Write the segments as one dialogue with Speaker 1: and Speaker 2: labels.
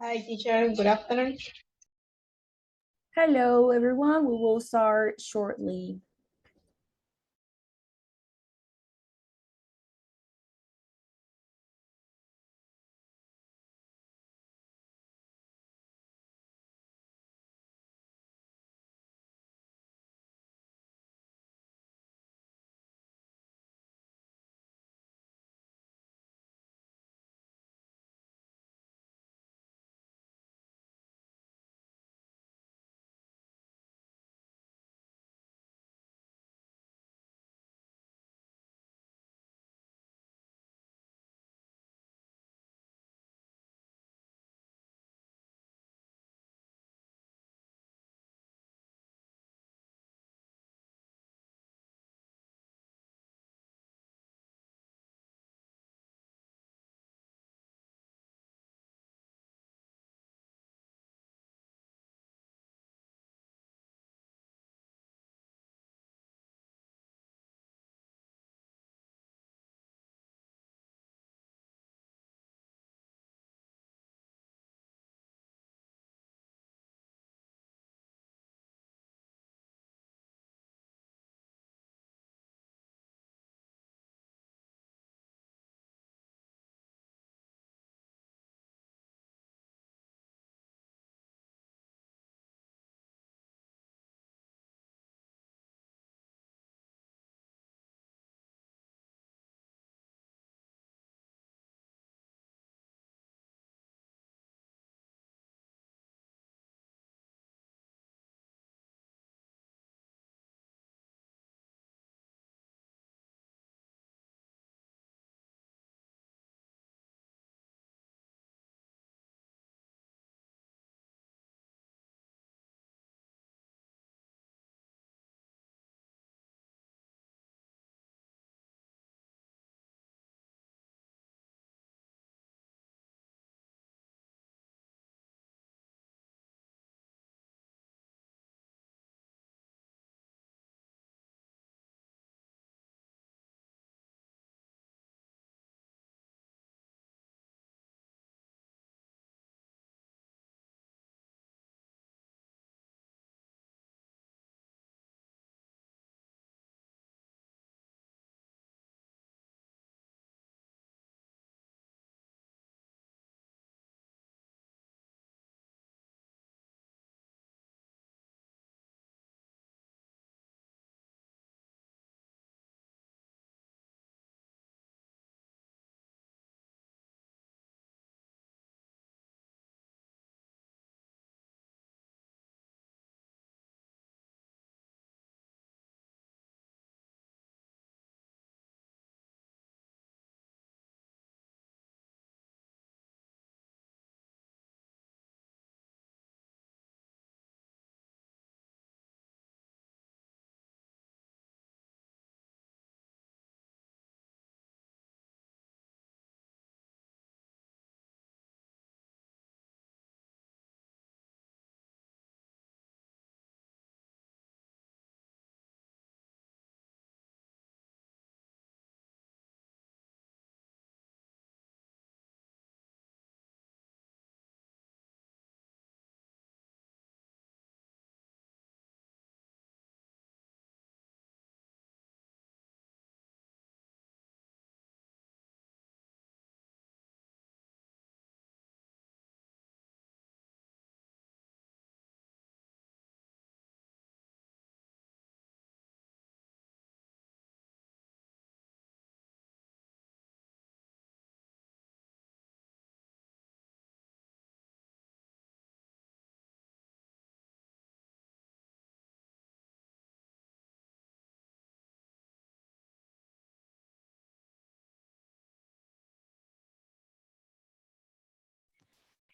Speaker 1: Hi, teacher. Good afternoon.
Speaker 2: Hello, everyone. We will start shortly.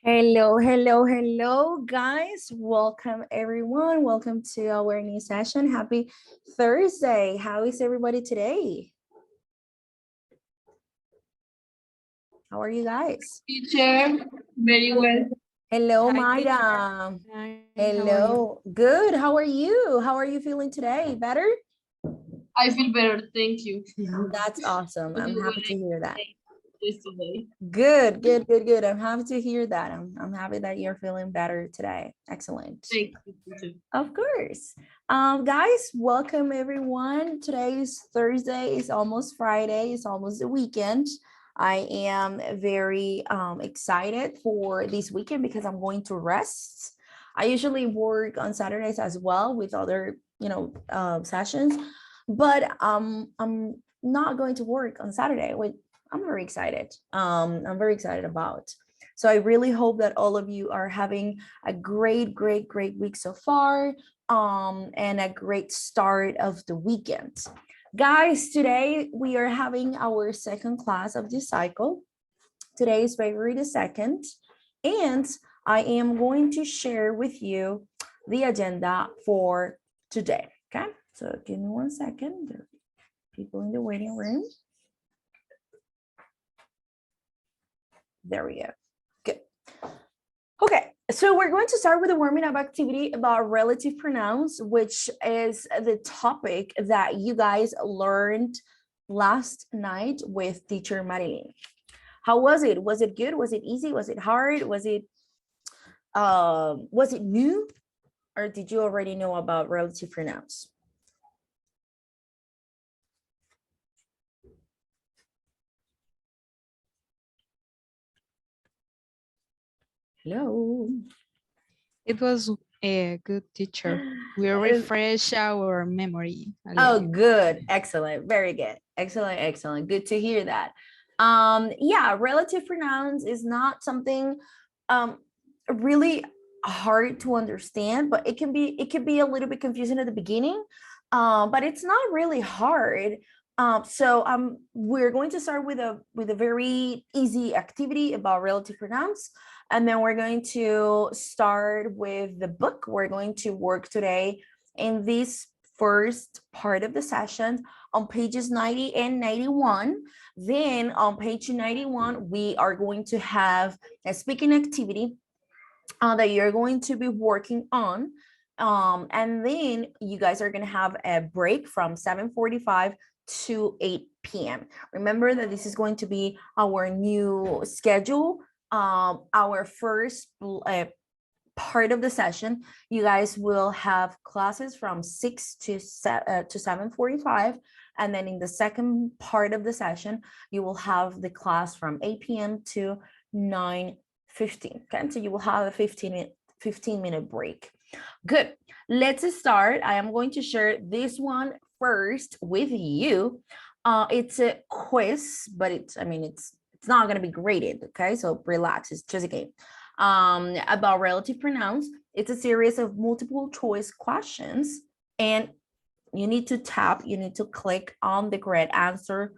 Speaker 2: Hello, hello, hello, guys. Welcome, everyone. Welcome to our new session. Happy Thursday. How is everybody today? How are you guys?
Speaker 1: Teacher, very well.
Speaker 2: Hello,
Speaker 3: Hi, teacher.
Speaker 2: Mayra.
Speaker 3: Hi, how are you?
Speaker 2: Hello. Good. How are you? How are you feeling today? Better?
Speaker 1: I feel better, thank you.
Speaker 2: That's awesome. I'm happy to hear that.
Speaker 1: Yesterday.
Speaker 2: Good, good, good, good. I'm happy to hear that. I'm happy that you're feeling better today. Excellent.
Speaker 1: Thank you, teacher.
Speaker 2: Of course. Guys, welcome everyone. Today is Thursday. It's almost Friday. It's almost the weekend. I am very excited for this weekend because I'm going to rest. I usually work on Saturdays as well with other, sessions, but I'm not going to work on Saturday, which I'm very excited. I'm very excited about. So I really hope that all of you are having a great, great, great week so far, and a great start of the weekend. Guys, today we are having our second class of this cycle. Today is February the 2nd, and I am going to share with you the agenda for today. Okay, so give me 1 second. There are people in the waiting room. There we go. Good. Okay, so we're going to start with a warming up activity about relative pronouns, which is the topic that you guys learned last night with teacher Marilyn. How was it? Was it good? Was it easy? Was it hard? Was it new? Or did you already know about relative pronouns? Hello.
Speaker 3: It was a good teacher. We refresh our memory a
Speaker 2: Oh,
Speaker 3: little.
Speaker 2: good. Excellent. Very good. Excellent. Excellent. Good to hear that. Yeah, relative pronouns is not something really hard to understand, but it can be a little bit confusing at the beginning. But it's not really hard. So we're going to start with a very easy activity about relative pronouns. And then we're going to start with the book. We're going to work today in this first part of the session on pages 90 and 91. Then on page 91, we are going to have a speaking activity that you're going to be working on. And then you guys are going to have a break from 7:45 to 8 p.m. Remember that this is going to be our new schedule. Our first part of the session, you guys will have classes from 6 to 7:45, and then in the second part of the session you will have the class from 8 p.m. to 9:15. Okay, so you will have a 15-minute break. Good. Let's start. I am going to share this one first with you. It's a quiz, but it's not going to be graded. Okay, so relax. It's just a game. About relative pronouns. It's a series of multiple choice questions, and you need to click on the correct answer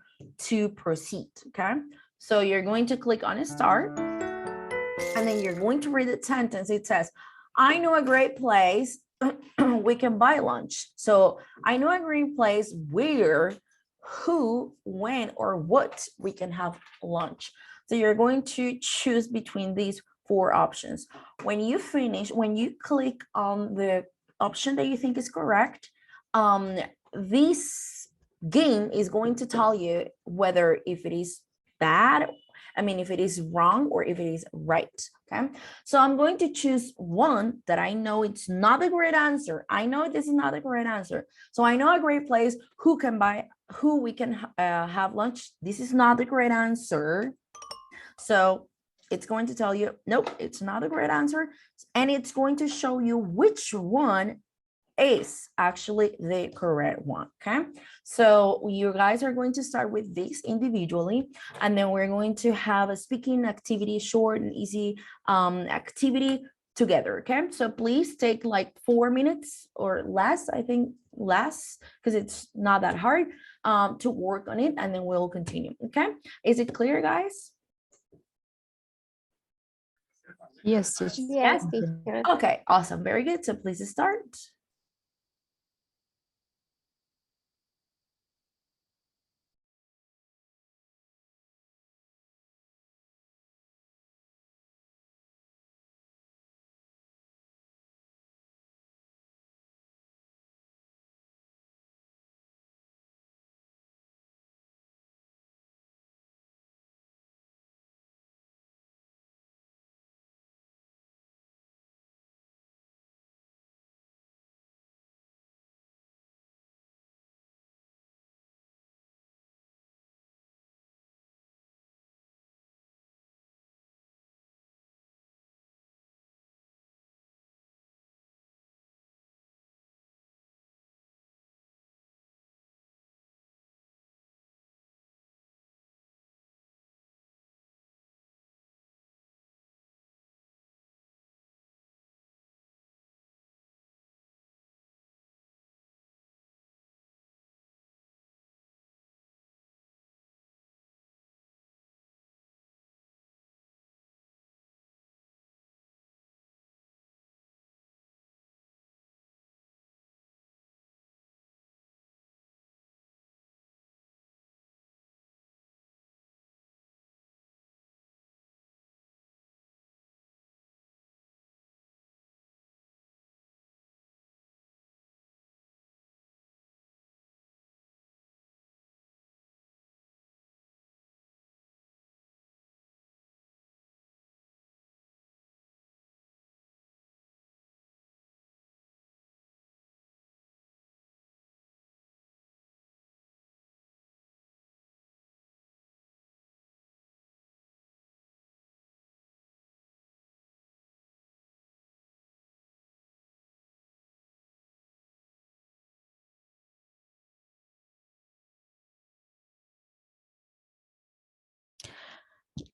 Speaker 2: to proceed. Okay, so you're going to click on start, and then you're going to read the sentence. It says, I know a great place we can buy lunch. So I know a great place where, who, when, or what we can have lunch. So you're going to choose between these 4 options. When you finish, when you click on the option that you think is correct, this game is going to tell you whether if it is bad, if it is wrong or if it is right. Okay, so I'm going to choose one that I know it's not the correct answer. I know this is not the correct answer. So I know a great place who we can have lunch. This is not the correct answer. So it's going to tell you, nope, it's not the correct answer. And it's going to show you which one is actually the correct one. Okay, so you guys are going to start with this individually, and then we're going to have a speaking activity, short and easy activity together. Okay, so please take like 4 minutes or less. I think less, because it's not that hard to work on it, and then we'll continue. Okay, is it clear, guys?
Speaker 3: Yes, teacher.
Speaker 4: Yes,
Speaker 1: Yes.
Speaker 4: teacher.
Speaker 2: Okay, awesome. Very good. So please start.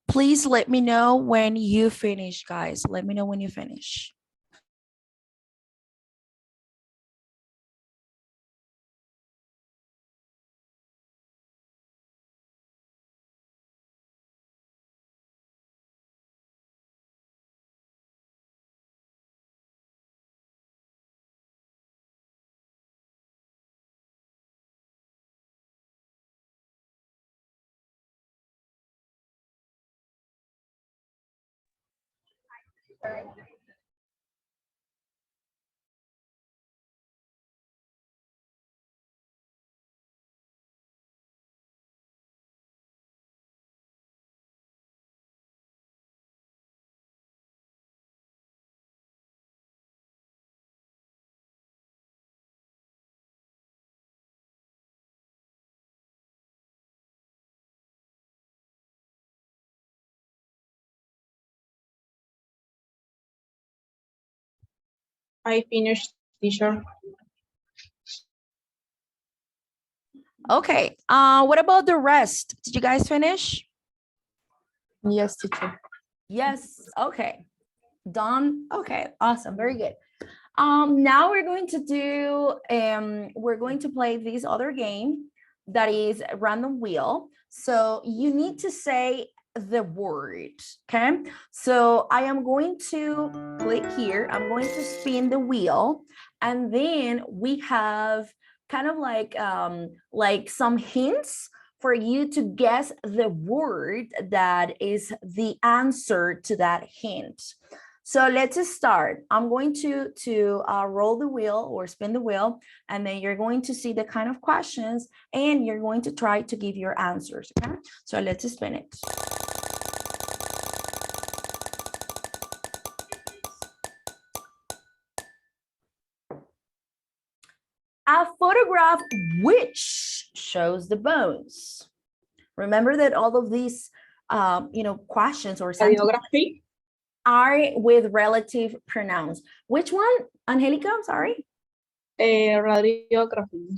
Speaker 2: Please let me know when you finish, guys. Let me know when you finish.
Speaker 1: I finished, teacher.
Speaker 2: Okay. What about the rest? Did you guys finish?
Speaker 1: Yes, teacher.
Speaker 2: Yes. Okay. Done. Okay. Awesome. Very good. Now we're going to play this other game that is random wheel. So you need to say the word. Okay. So I am going to click here. I'm going to spin the wheel, and then we have kind of like some hints for you to guess the word that is the answer to that hint. So let's start. I'm going to roll the wheel or spin the wheel, and then you're going to see the kind of questions, and you're going to try to give your answers. Okay. So let's spin it. A photograph which shows the bones. Remember that all of these, questions or sentences
Speaker 1: Radiography.
Speaker 2: are with relative pronouns. Which one, Angelica? I'm sorry.
Speaker 1: Radiography.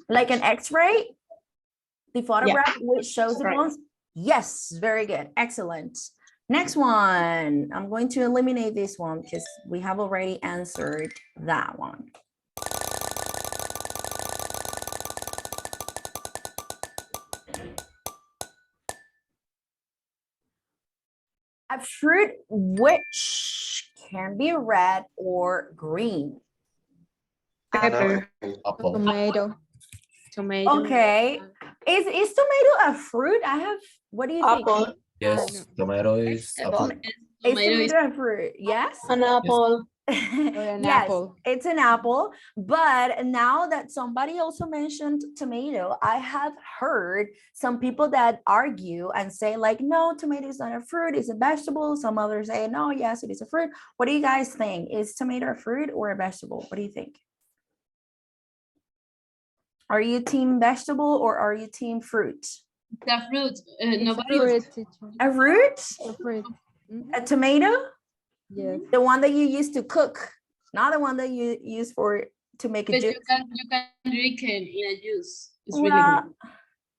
Speaker 2: Like an X-ray? The photograph which shows the
Speaker 1: Right.
Speaker 2: bones? Yes, very good. Excellent. Next one. I'm going to eliminate this one because we have already answered that one. A fruit which can be red or green.
Speaker 1: Pepper.
Speaker 4: Apple.
Speaker 3: Tomato. Tomato.
Speaker 2: Okay. Is tomato a fruit? What do you think?
Speaker 1: Apple.
Speaker 4: Yes, tomato is apple.
Speaker 2: Is tomato a fruit? Yes?
Speaker 1: An apple.
Speaker 3: Or an
Speaker 2: Yes,
Speaker 3: apple.
Speaker 2: it's an apple. But now that somebody also mentioned tomato, I have heard some people that argue and say like, no, tomato is not a fruit, it's a vegetable. Some others say, no, yes, it is a fruit. What do you guys think? Is tomato a fruit or a vegetable? What do you think? Are you team vegetable or are you team fruit?
Speaker 5: The fruit.
Speaker 3: It's
Speaker 5: Nobody.
Speaker 3: a fruit, teacher.
Speaker 2: A fruit?
Speaker 3: A fruit. Mhm.
Speaker 2: A tomato?
Speaker 3: Yes.
Speaker 2: The one that you use to cook, not the one that you use to make a
Speaker 5: But
Speaker 2: juice.
Speaker 5: you can drink it in a juice. It's really
Speaker 2: Well,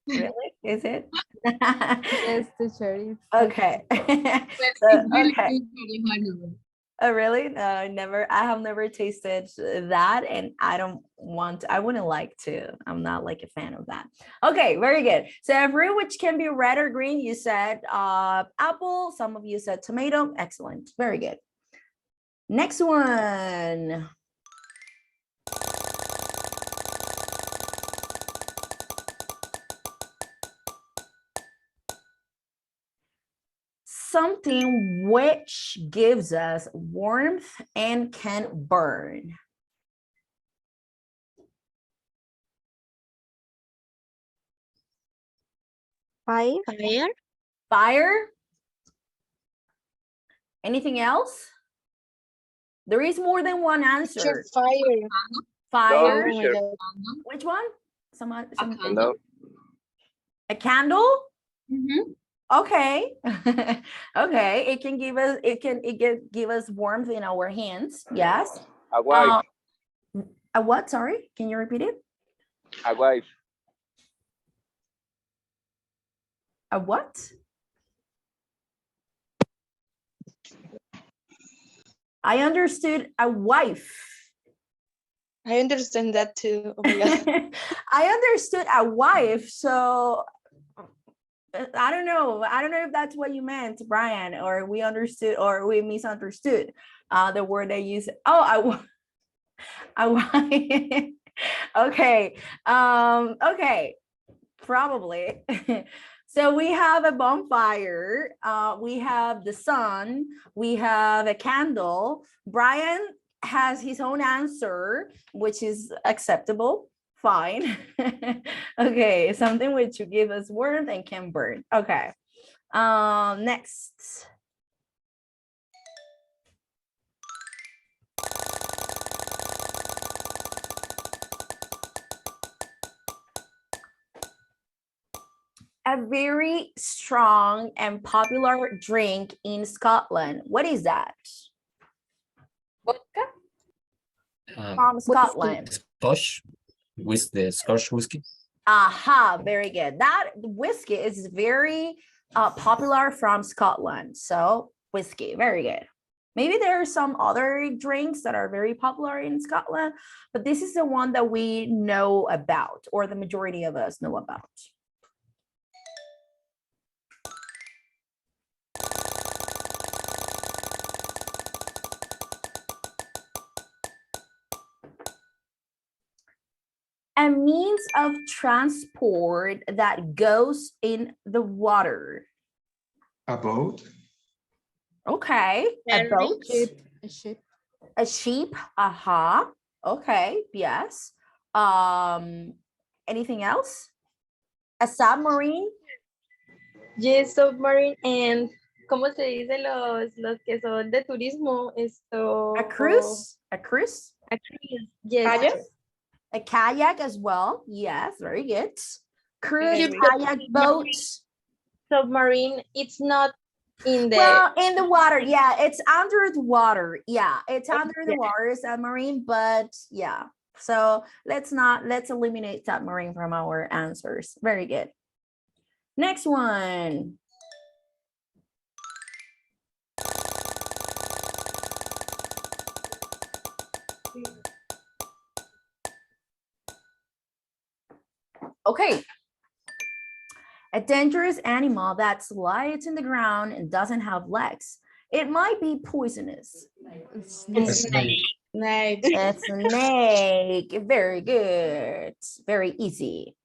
Speaker 5: good.
Speaker 2: really? Is it?
Speaker 3: Yes, teacher. It's
Speaker 2: Okay.
Speaker 5: But
Speaker 2: So,
Speaker 5: it's really
Speaker 2: okay.
Speaker 5: good for the honey.
Speaker 2: Oh, really? No, I have never tasted that, and I wouldn't like to. I'm not like a fan of that. Okay, very good. So a fruit which can be red or green, you said apple, some of you said tomato. Excellent. Very good. Next one. Something which gives us warmth and can burn.
Speaker 1: Fire.
Speaker 2: Fire? Anything else? There is more than one answer.
Speaker 1: Fire.
Speaker 2: Fire.
Speaker 1: Oh my God.
Speaker 2: Which one? Some
Speaker 5: Candle.
Speaker 2: a candle?
Speaker 5: Mhm.
Speaker 2: Okay. Okay. It can give us give us warmth in our hands. Yes.
Speaker 6: A wife.
Speaker 2: A what? Sorry. Can you repeat it?
Speaker 6: A wife.
Speaker 2: A what? I understood a wife.
Speaker 1: I understand that too. Oh my God.
Speaker 2: I understood a wife, so I don't know. I don't know if that's what you meant, Brian, or we understood or we misunderstood the word I used. Oh, a wife. Okay. Okay. Probably. So we have a bonfire, we have the sun, we have a candle. Brian has his own answer, which is acceptable. Fine. Okay, something which will give us warmth and can burn. Okay. Next. A very strong and popular drink in Scotland. What is that?
Speaker 5: Vodka.
Speaker 2: From Scotland.
Speaker 4: Scotch with the Scotch whiskey.
Speaker 2: Aha, very good. That whiskey is very popular from Scotland. So whiskey, very good. Maybe there are some other drinks that are very popular in Scotland, but this is the one that we know about, or the majority of us know about. A means of transport that goes in the water.
Speaker 7: A boat.
Speaker 2: Okay, a boat,
Speaker 3: a ship.
Speaker 2: a sheep. Aha. Okay, yes. Anything else? A submarine.
Speaker 8: Yes, submarine and ¿cómo se dice los que son de turismo? Esto.
Speaker 2: A cruise. A cruise.
Speaker 8: A cruise. Yes.
Speaker 1: Kayak?
Speaker 2: A kayak as well. Yes, very good. Cruise,
Speaker 1: Very
Speaker 2: kayak, boat.
Speaker 8: Submarine, it's not in the.
Speaker 2: Well, in the water, yeah, it's under the water. Yeah, it's under the
Speaker 8: Yeah.
Speaker 2: water, submarine, but yeah. So let's eliminate submarine from our answers. Very good. Next one. Okay. A dangerous animal that slides in the ground and doesn't have legs. It might be poisonous.
Speaker 7: A snake.
Speaker 1: Nice.
Speaker 2: A snake. Very good. Very easy.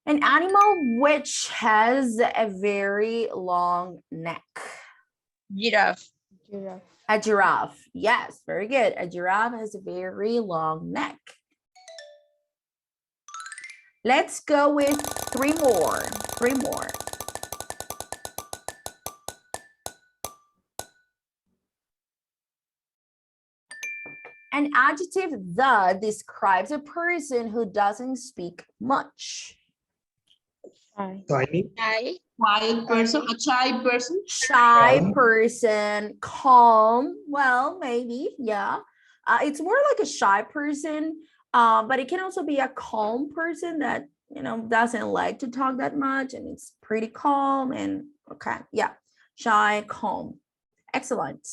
Speaker 2: An animal which has a very long neck.
Speaker 1: Giraffe.
Speaker 8: Giraffe.
Speaker 2: A giraffe. Yes, very good. A giraffe has a very long neck. Let's go with three more. Three more. An adjective that describes a person who doesn't speak much.
Speaker 7: Tiny.
Speaker 1: Hi.
Speaker 5: Quiet person, a shy person.
Speaker 2: Shy
Speaker 7: Calm.
Speaker 2: person, calm. Well, maybe, yeah. It's more like a shy person, but it can also be a calm person that, you know, doesn't like to talk that much and it's pretty calm and okay, yeah. Shy, calm. Excellent.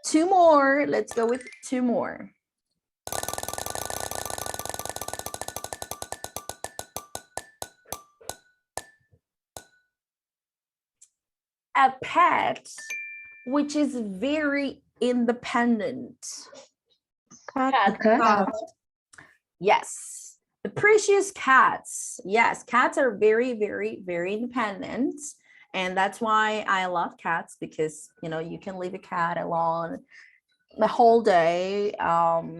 Speaker 2: Two more. Let's go with two more. A pet which is very independent.
Speaker 8: Cat.
Speaker 2: Yes, the precious cats. Yes, cats are very, very, very independent. And that's why I love cats because, you know, you can leave a cat alone the whole day.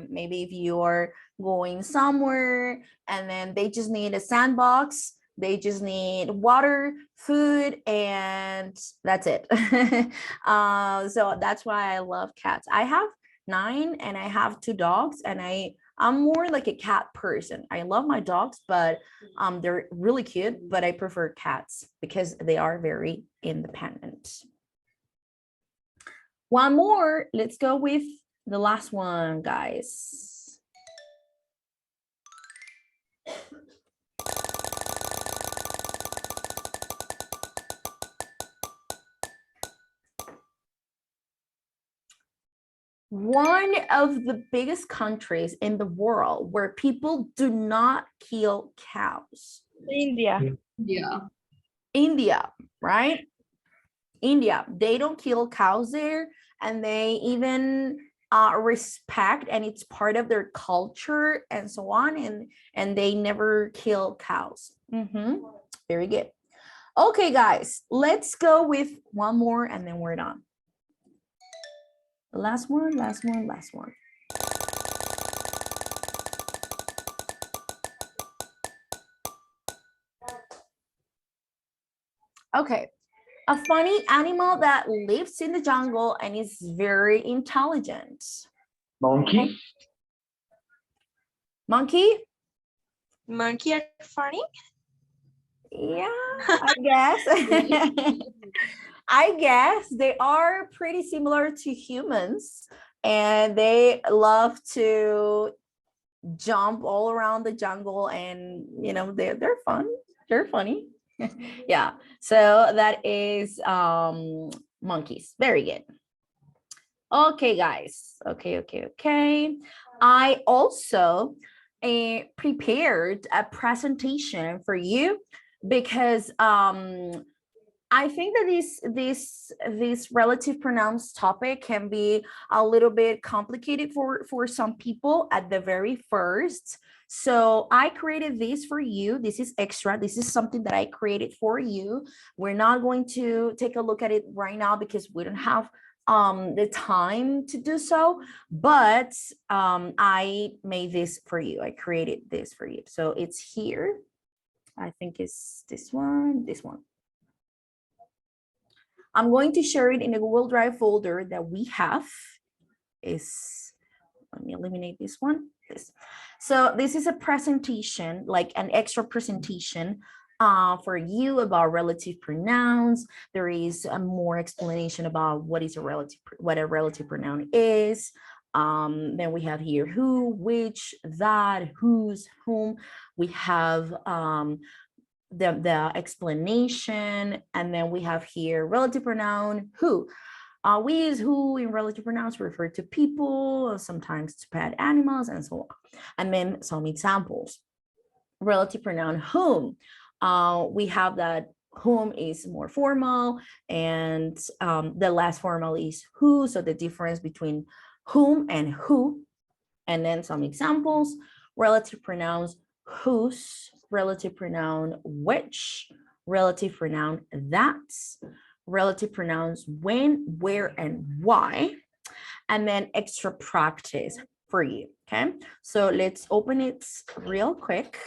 Speaker 2: Maybe if you're going somewhere and then they just need a sandbox, they just need water, food, and that's it. So that's why I love cats. I have 9 and I have 2 dogs, and I'm more like a cat person. I love my dogs, but they're really cute, but I prefer cats because they are very independent. One more. Let's go with the last one, guys. One of the biggest countries in the world where people do not kill cows.
Speaker 8: India.
Speaker 5: Yeah.
Speaker 2: India, right? India, they don't kill cows there, and they even respect, and it's part of their culture and so on, and they never kill cows. Very good. Okay, guys, let's go with one more and then we're done. Last one, last one, last one. Okay, a funny animal that lives in the jungle and is very intelligent.
Speaker 6: Monkey.
Speaker 2: Monkey?
Speaker 8: Monkey are funny.
Speaker 2: Yeah, I guess. I guess they are pretty similar to humans, and they love to jump all around the jungle, and you know they're fun. They're funny. Yeah. So that is monkeys. Very good. Okay, guys. Okay. I also prepared a presentation for you because I think that this relative pronouns topic can be a little bit complicated for some people at the very first. So I created this for you. This is extra. This is something that I created for you. We're not going to take a look at it right now because we don't have the time to do so, but I made this for you. I created this for you. So it's here. I think it's this one. I'm going to share it in a Google Drive folder that we have. Let me eliminate this one. So this is a presentation, like an extra presentation for you about relative pronouns. There is a more explanation about what a relative pronoun is. Then we have here who, which, that, whose, whom. We have the explanation, and then we have here relative pronoun who. We use who in relative pronouns to refer to people, sometimes to pet animals, and so on. And then some examples. Relative pronoun whom. We have that whom is more formal, and the less formal is who. So the difference between whom and who. And then some examples. Relative pronouns whose, relative pronoun which, relative pronoun that's, relative pronouns when, where, and why, and then extra practice for you. Okay, so let's open it real quick.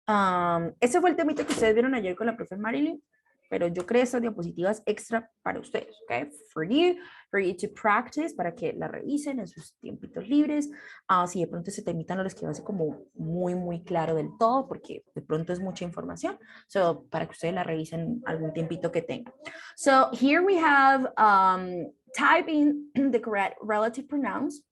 Speaker 2: Ese fue el temita que ustedes vieron ayer con la profe Marilyn, pero yo creé esas diapositivas extra para ustedes, okay, for you to practice, para que la revisen en sus tiempitos libres. Si de pronto ese temita no les quedó así como muy claro del todo, porque de pronto es mucha información, so para que ustedes la revisen algún tiempito que tengan. So here we have type in the correct relative pronouns.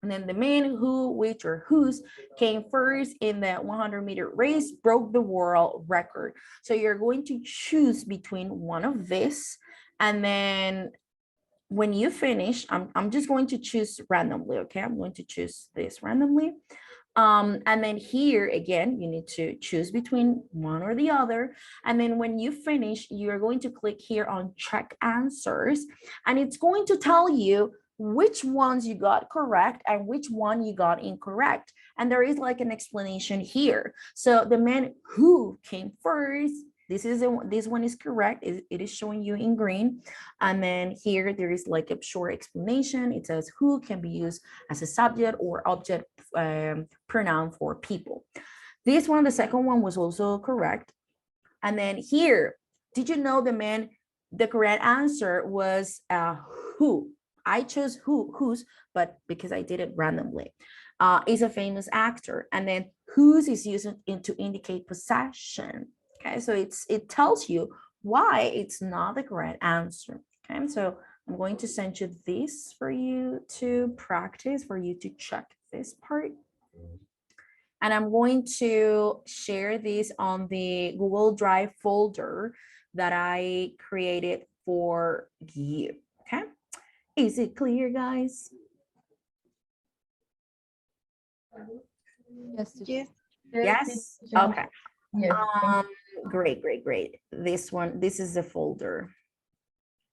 Speaker 2: And then the man who, which, or whose came first in the 100-meter race broke the world record. So you're going to choose between one of this. And then when you finish, I'm just going to choose randomly, okay? I'm going to choose this randomly. And then here, again, you need to choose between one or the other. And then when you finish, you're going to click here on check answers. And it's going to tell you which ones you got correct and which one you got incorrect. And there is like an explanation here. So the man who came first, this one is correct. It is showing you in green. And then here there is like a short explanation. It says who can be used as a subject or object pronoun for people. This one, the second one, was also correct. And then here, did you know the correct answer was who? I chose whose, but because I did it randomly, is a famous actor. And then whose is used to indicate possession. Okay, so it tells you why it's not the correct answer. Okay, so I'm going to send you this for you to practice, for you to check this part. And I'm going to share this on the Google Drive folder that I created for you. Okay. Is it clear, guys?
Speaker 3: Yes.
Speaker 1: Yes.
Speaker 2: Yes? Okay. Great. This is the folder.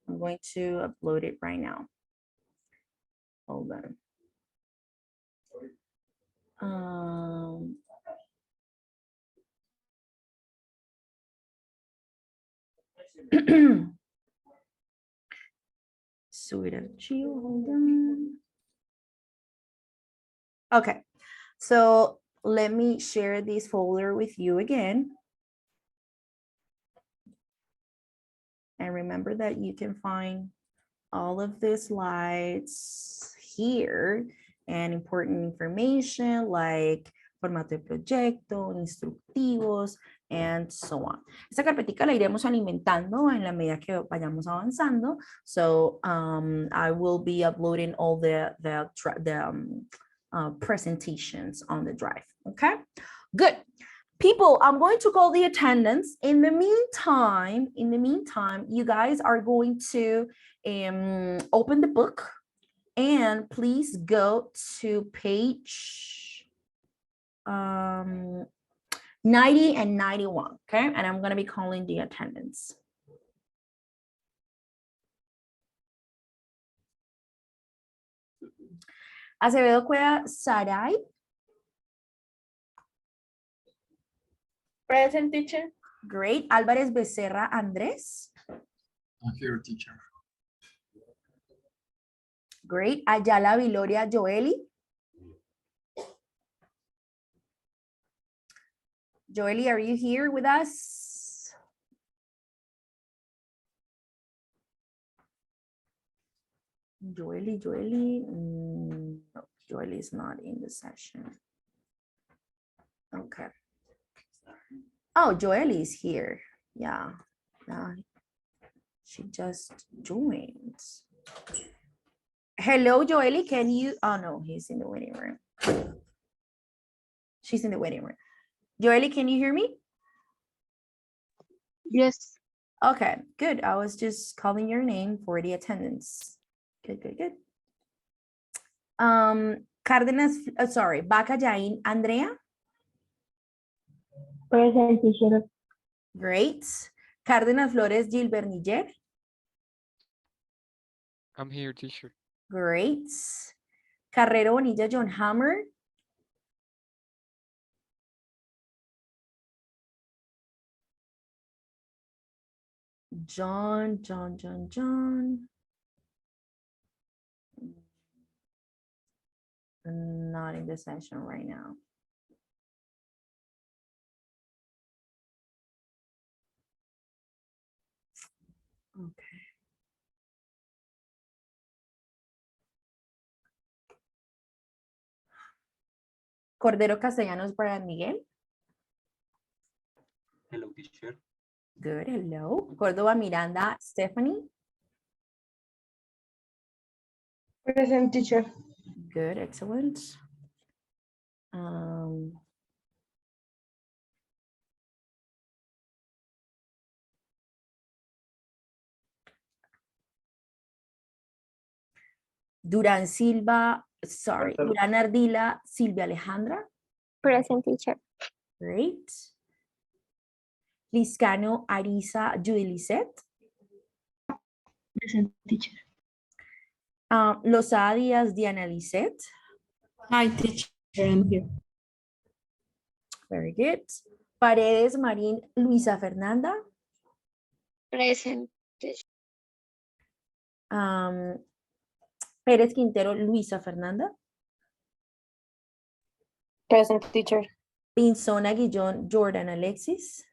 Speaker 2: I'm going to upload it right now. Hold on. Subir archivo, hold on. Okay, so let me share this folder with you again. And remember that you can find all of the slides here and important information like formato de proyecto, instructivos, and so on. Esta carpetica la iremos alimentando en la medida que vayamos avanzando. So I will be uploading all the presentations on the drive. Okay, good. People, I'm going to call the attendance. In the meantime, you guys are going to open the book and please go to page 90 and 91, okay? And I'm going to be calling the attendance. Acevedo Cueva Saray.
Speaker 8: Present, teacher.
Speaker 2: Great. Álvarez Becerra Andrés.
Speaker 7: I'm here, teacher.
Speaker 2: Great. Ayala Viloria Joeli. Joeli, are you here with us? Joeli. No, Joeli is not in the session. Okay. Oh, Joeli is here. Yeah. She just joined. Hello, Joeli. Can you? Oh no, he's in the waiting room. She's in the waiting room. Joely, can you hear me?
Speaker 1: Yes.
Speaker 2: Okay, good. I was just calling your name for the attendance. Good, good, good. Cárdenas, sorry, Baca Jain, Andrea.
Speaker 8: Present, teacher.
Speaker 2: Great. Cárdenas Flores, Gilbert Niger.
Speaker 7: I'm here, teacher.
Speaker 2: Great. Carrero Bonilla, John Hammer. John. Not in the session right now. Okay. Cordero Castellanos, Brian Miguel.
Speaker 4: Hello, teacher.
Speaker 2: Good, hello. Córdoba Miranda, Stephanie.
Speaker 1: Present, teacher.
Speaker 2: Good, excellent. Durán Silva, sorry, Durán Ardila, Silvia Alejandra.
Speaker 8: Present, teacher.
Speaker 2: Great. Liscano Arisa Judy Lisette.
Speaker 5: Present, teacher.
Speaker 2: Lozada Díaz Diana Lisette.
Speaker 5: Hi, teacher. I'm here.
Speaker 2: Very good. Paredes Marín Luisa Fernanda.
Speaker 8: Present.
Speaker 2: Pérez Quintero Luisa Fernanda.
Speaker 1: Present, teacher.
Speaker 2: Pinzona Guillón Jordan Alexis.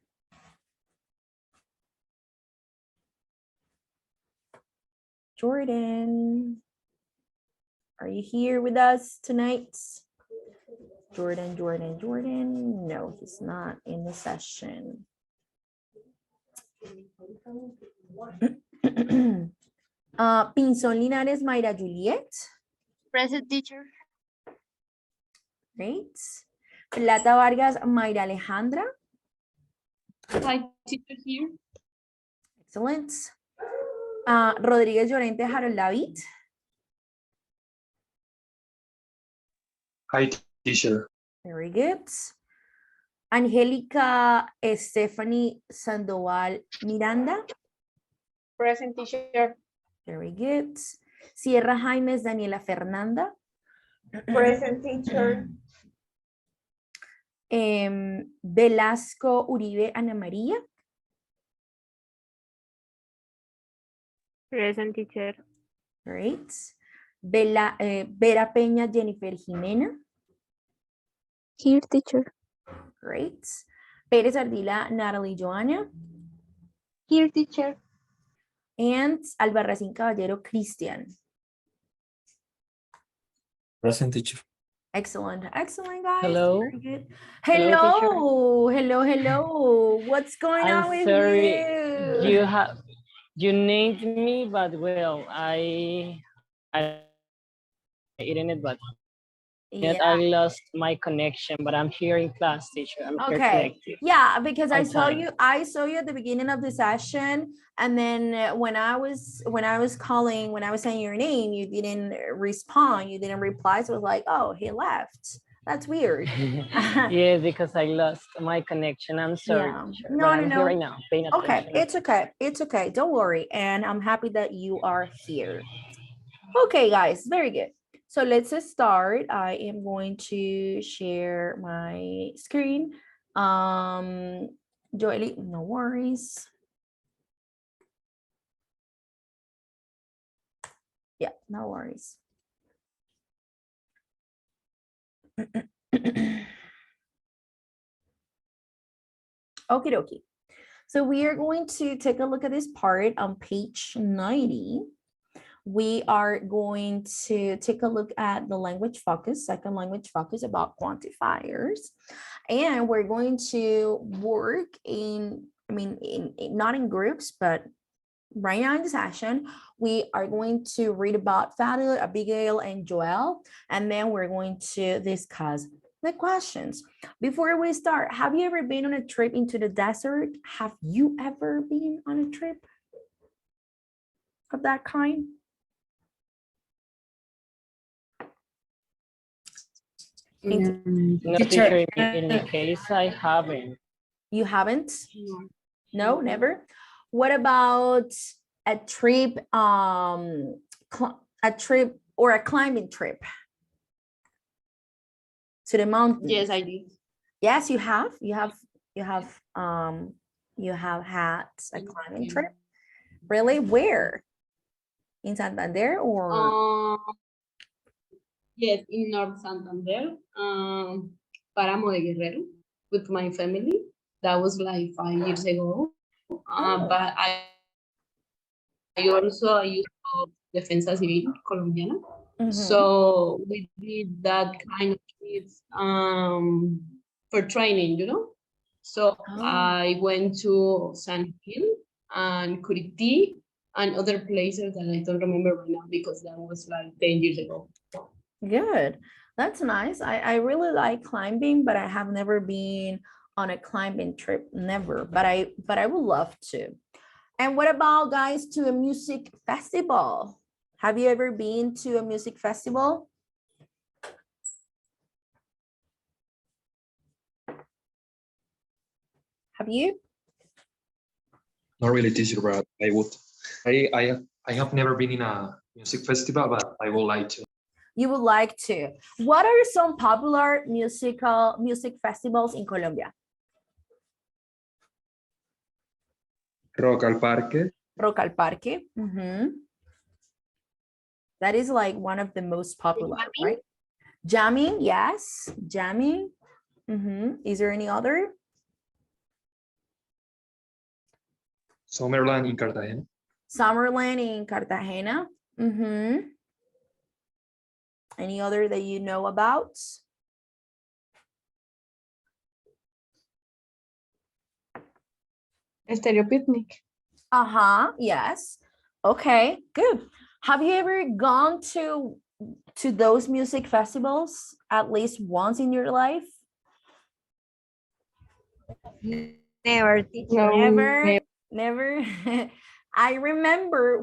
Speaker 2: Jordan, are you here with us tonight? Jordan. No, he's not in the session. Pinzón Linares Mayra Juliet.
Speaker 8: Present, teacher.
Speaker 2: Great. Plata Vargas Mayra Alejandra.
Speaker 5: Hi, teacher here.
Speaker 2: Excellent. Rodríguez Llorente Harold David.
Speaker 7: Hi, teacher.
Speaker 2: Very good. Angélica Stephanie Sandoval Miranda.
Speaker 1: Present, teacher.
Speaker 2: Very good. Sierra Jaimes Daniela Fernanda.
Speaker 8: Present, teacher.
Speaker 2: Velasco Uribe Ana María.
Speaker 8: Present, teacher.
Speaker 2: Great. Vera Peña Jennifer Jimena.
Speaker 8: Here, teacher.
Speaker 2: Great. Pérez Ardila Natalie Joana.
Speaker 8: Here, teacher.
Speaker 2: And Albarracín Caballero Cristian.
Speaker 4: Present, teacher.
Speaker 2: Excellent, guys.
Speaker 9: Hello.
Speaker 2: Very good.
Speaker 9: Hello,
Speaker 2: Hello. What's going on
Speaker 9: I'm
Speaker 2: with
Speaker 9: sorry.
Speaker 2: you?
Speaker 9: You named me, but well, I didn't, but yet I
Speaker 2: Yeah.
Speaker 9: lost my connection. But I'm here in class, teacher. I'm here
Speaker 2: Okay.
Speaker 9: connected.
Speaker 2: Yeah, because I
Speaker 9: On
Speaker 2: saw
Speaker 9: time.
Speaker 2: you. I saw you at the beginning of the session, and then when I was calling, when I was saying your name, you didn't respond. You didn't reply. So I was like, oh, he left. That's weird.
Speaker 9: Yeah, because I lost my connection. I'm sorry,
Speaker 2: Yeah.
Speaker 9: teacher.
Speaker 2: No,
Speaker 9: But
Speaker 2: no,
Speaker 9: I'm
Speaker 2: no.
Speaker 9: here right now, paying
Speaker 2: Okay,
Speaker 9: attention.
Speaker 2: it's okay. Don't worry. And I'm happy that you are here. Okay, guys, very good. So let's start. I am going to share my screen. Joely, no worries. Yeah, no worries. Okie dokie. So we are going to take a look at this part on page 90. We are going to take a look at the language focus, second language focus about quantifiers. And we're going to work not in groups, but right now in the session, we are going to read about Fadil, Abigail, and Joel, and then we're going to discuss the questions. Before we start, have you ever been on a trip into the desert? Have you ever been on a trip of that kind?
Speaker 9: No, teacher, in my case, I haven't.
Speaker 2: You haven't? No, never. What about a trip, a trip or a climbing trip to the mountains?
Speaker 1: Yes, I did.
Speaker 2: Yes, you have. You have had a climbing trip. Really? Where? In Santander or?
Speaker 5: Yes, in North Santander, Páramo de Guerrero, with my family. That was like 5 years ago. But I also used to Defensa Civil Colombiana. So we did that kind of trips for training, you know. So I went to San Gil and Curiti and other places that I don't remember right now because that was like 10 years ago.
Speaker 2: Good. That's nice. I really like climbing, but I have never been on a climbing trip. Never. But I would love to. And what about, guys, to a music festival? Have you ever been to a music festival? Have you?
Speaker 4: Not really, teacher, but I would. I have never been in a music festival, but I would like to.
Speaker 2: You would like to. What are some popular music festivals in Colombia?
Speaker 4: Rock al Parque.
Speaker 2: Rock al Parque. That is like one of the most popular, right? Jamming, yes. Jamming. Is there any other?
Speaker 4: Summerland in Cartagena.
Speaker 2: Summerland in Cartagena. Any other that you know about?
Speaker 1: Stereo picnic.
Speaker 2: Yes. Okay, good. Have you ever gone to those music festivals at least once in your life?
Speaker 8: Never, teacher.
Speaker 2: No, never. I remember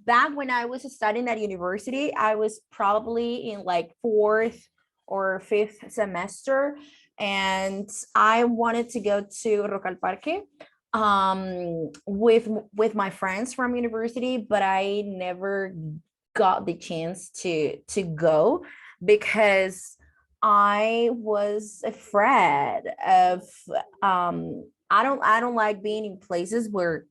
Speaker 2: back when I was studying at university, I was probably in like 4th or 5th semester, and I wanted to go to Rock al Parque with my friends from university, but I never got the chance to go because I was afraid of I don't like being in places where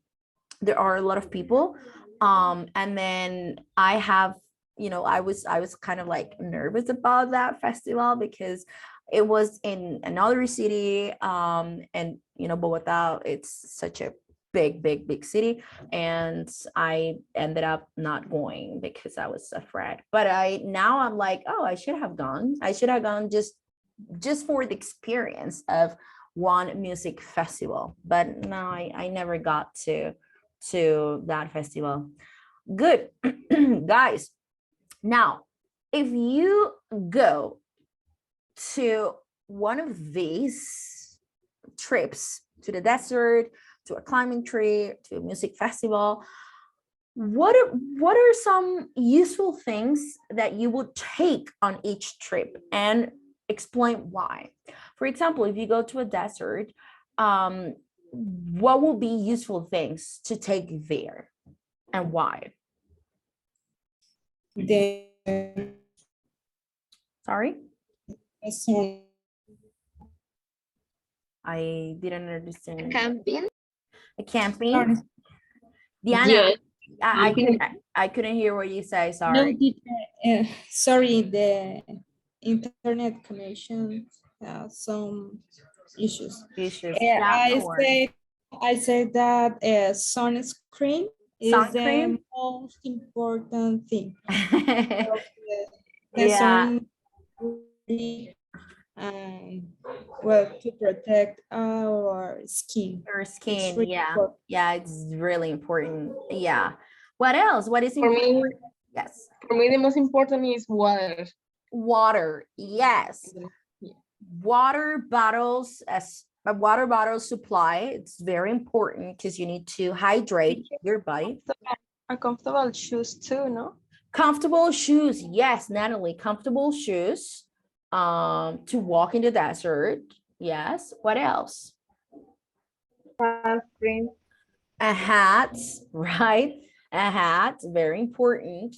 Speaker 2: there are a lot of people, and then I have, I was kind of like nervous about that festival because it was in another city, and Bogota, it's such a big city, and I ended up not going because I was afraid. But now I'm like, oh, I should have gone just for the experience of one music festival. But no, I never got to that festival. Good. Guys, now if you go to one of these trips, to the desert, to a climbing trip, to a music festival, what are some useful things that you would take on each trip, and explain why? For example, if you go to a desert, what will be useful things to take there and why? Sorry? I didn't understand.
Speaker 8: Camping.
Speaker 2: A camping? Diana,
Speaker 5: Yes.
Speaker 2: I couldn't hear what you say,
Speaker 10: No,
Speaker 2: sorry.
Speaker 10: teacher, sorry, the internet connection has some issues.
Speaker 2: Issues. Yeah, no worries.
Speaker 10: I say that sunscreen is
Speaker 2: Sunscreen?
Speaker 10: the most important thing. The
Speaker 2: Yeah.
Speaker 10: sun well, to protect our skin.
Speaker 2: Your
Speaker 10: It's
Speaker 2: skin,
Speaker 10: really
Speaker 2: yeah.
Speaker 10: important.
Speaker 2: Yeah, it's really important. Yeah. What else? What is
Speaker 1: For
Speaker 2: important?
Speaker 1: me,
Speaker 2: Yes.
Speaker 1: for me, the most important is water.
Speaker 2: Water, yes. water bottles, as a water bottle supply. It's very important because you need to hydrate your body.
Speaker 8: A comfortable shoes too, no?
Speaker 2: Comfortable shoes. Yes, Natalie, comfortable shoes to walk in the desert. Yes. What else?
Speaker 8: Sunscreen.
Speaker 2: A hat, right? A hat, very important.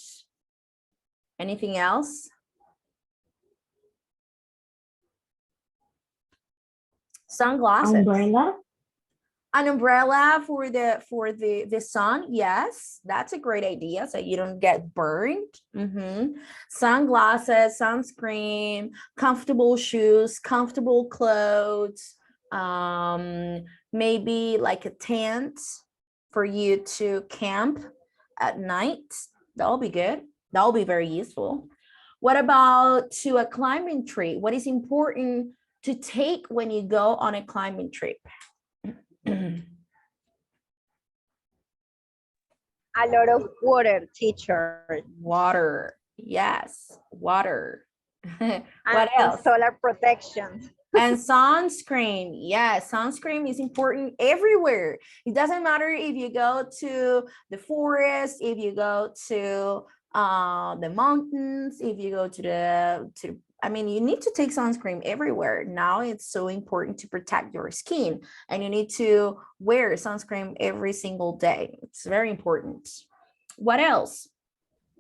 Speaker 2: Anything else? Sunglasses.
Speaker 8: Umbrella.
Speaker 2: An umbrella for the sun. Yes, that's a great idea, so you don't get burned. Sunglasses, sunscreen, comfortable shoes, comfortable clothes, maybe like a tent for you to camp at night. That'll be good. That'll be very useful. What about to a climbing trip? What is important to take when you go on a climbing trip?
Speaker 8: A lot of water, teacher.
Speaker 2: Water. Yes, water. What
Speaker 8: And
Speaker 2: else?
Speaker 8: solar protection.
Speaker 2: And sunscreen. Yes, sunscreen is important everywhere. It doesn't matter if you go to the forest, if you go to the mountains, if you go to I mean, you need to take sunscreen everywhere. Now it's so important to protect your skin, and you need to wear sunscreen every single day. It's very important. What else?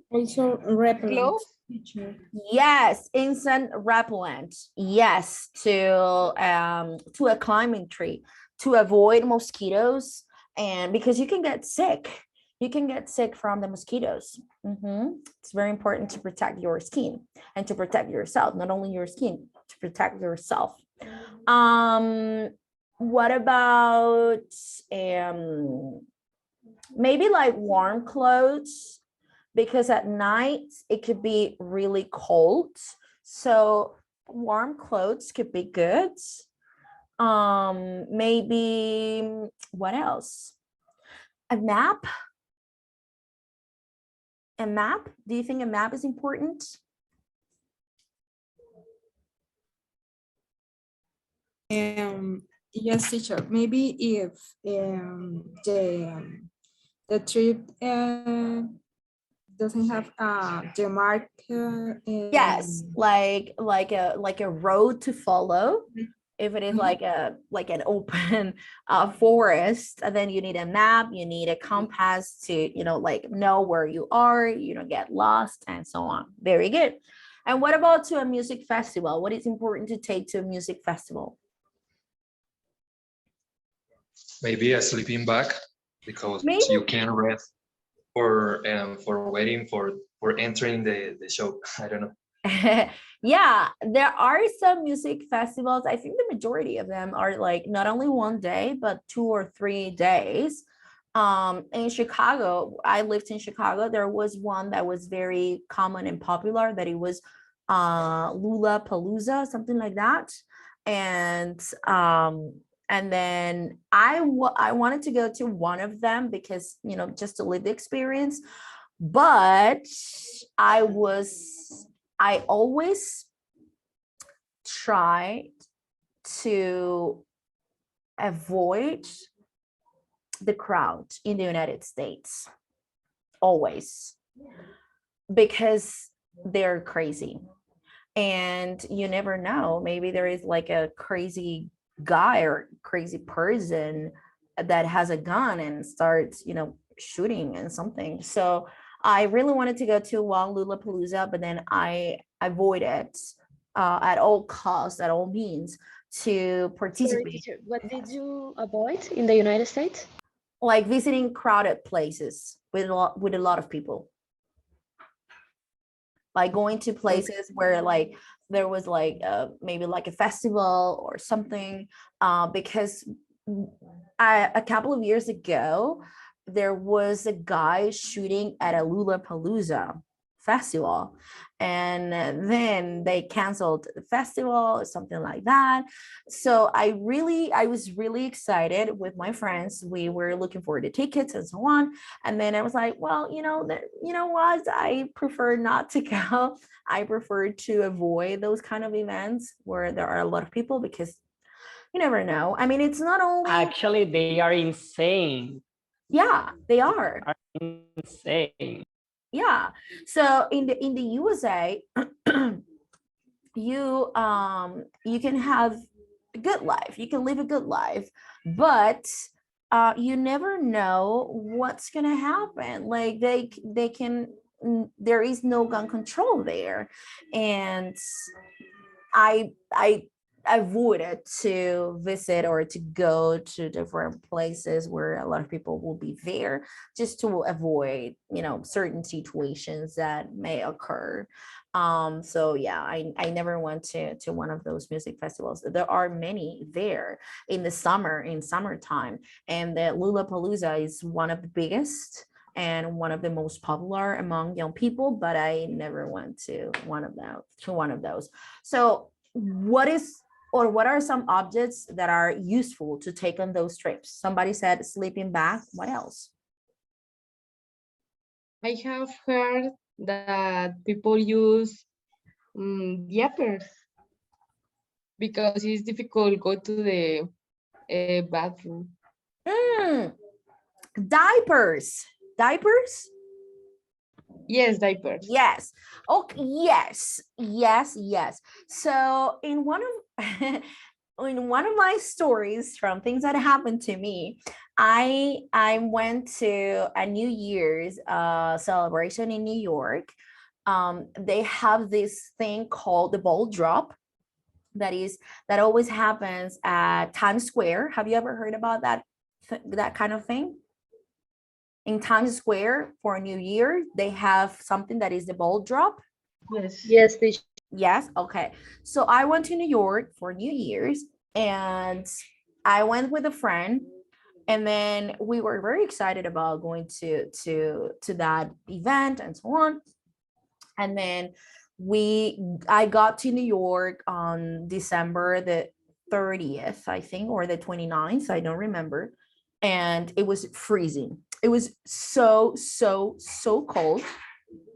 Speaker 10: Also repellent.
Speaker 8: Glove?
Speaker 10: Teacher.
Speaker 2: Yes, insect repellent. Yes, to a climbing tree to avoid mosquitoes, and because you can get sick. You can get sick from the mosquitoes. It's very important to protect your skin and to protect yourself, not only your skin, to protect yourself. What about maybe like warm clothes? Because at night it could be really cold. So warm clothes could be good. Maybe what else? A map. A map? Do you think a map is important?
Speaker 10: Yes, teacher. Maybe if the trip doesn't have the mark.
Speaker 2: Yes, like a road to follow. If it is like an open forest, and then you need a map, you need a compass to like know where you are, you don't get lost, and so on. Very good. And what about to a music festival? What is important to take to a music festival?
Speaker 4: Maybe a sleeping bag, because
Speaker 2: Maybe.
Speaker 4: you can rest for waiting for entering the show. I don't know.
Speaker 2: Yeah, there are some music festivals. I think the majority of them are like not only one day, but 2 or 3 days. In Chicago, I lived in Chicago. There was one that was very common and popular, that it was Lollapalooza, something like that. And then I wanted to go to one of them because just to live the experience, but I always try to avoid the crowd in the United States, always, because they're crazy, and you never know, maybe there is like a crazy guy or crazy person that has a gun and starts shooting and something. So I really wanted to go to Lollapalooza, but then I avoided at all costs, at all means, to participate.
Speaker 11: Sorry, teacher, what did you avoid in the United States?
Speaker 2: Like visiting crowded places with a lot of people. Like going to places where like there was like maybe like a festival or something, because a couple of years ago there was a guy shooting at a Lollapalooza festival, and then they canceled the festival or something like that. So I was really excited with my friends. We were looking for the tickets and so on, and then I was like, well, you know what, I prefer not to go. I prefer to avoid those kind of events where there are a lot of people, because you never know. I mean, it's not only
Speaker 9: Actually, they are insane.
Speaker 2: yeah, they are.
Speaker 9: Insane.
Speaker 2: Yeah. So in the USA, you can have a good life. You can live a good life, but you never know what's gonna happen. Like they can there is no gun control there, and I avoided to visit or to go to different places where a lot of people will be there, just to avoid, certain situations that may occur. So yeah, I never went to one of those music festivals. There are many there in summertime, and the Lollapalooza is one of the biggest and one of the most popular among young people, but I never went to one of those. So what are some objects that are useful to take on those trips? Somebody said sleeping bag. What else?
Speaker 8: I have heard that people use diapers because it's difficult go to the bathroom.
Speaker 2: Diapers. Diapers?
Speaker 8: Yes, diapers.
Speaker 2: Yes. Okay. Yes. So in one of in one of my stories from things that happened to me, I went to a New Year's celebration in New York. They have this thing called the ball drop that always happens at Times Square. Have you ever heard about that kind of thing? In Times Square for New Year, they have something that is the ball drop.
Speaker 11: Yes, teacher.
Speaker 2: Yes. Okay. So I went to New York for New Year's, and I went with a friend, and then we were very excited about going to that event and so on. And then I got to New York on December the 30th, I think, or the 29th. I don't remember. And it was freezing. It was so cold.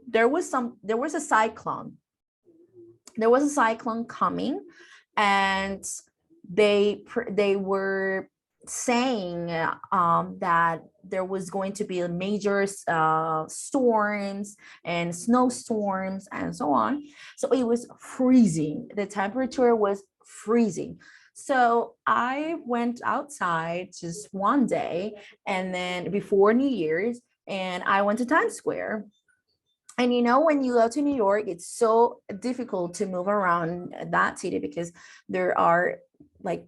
Speaker 2: There was a cyclone. There was a cyclone coming, and they were saying that there was going to be a major storms and snowstorms and so on. So it was freezing. The temperature was freezing. So I went outside just one day, and then before New Year's, and I went to Times Square. And when you go to New York, it's so difficult to move around that city because there are like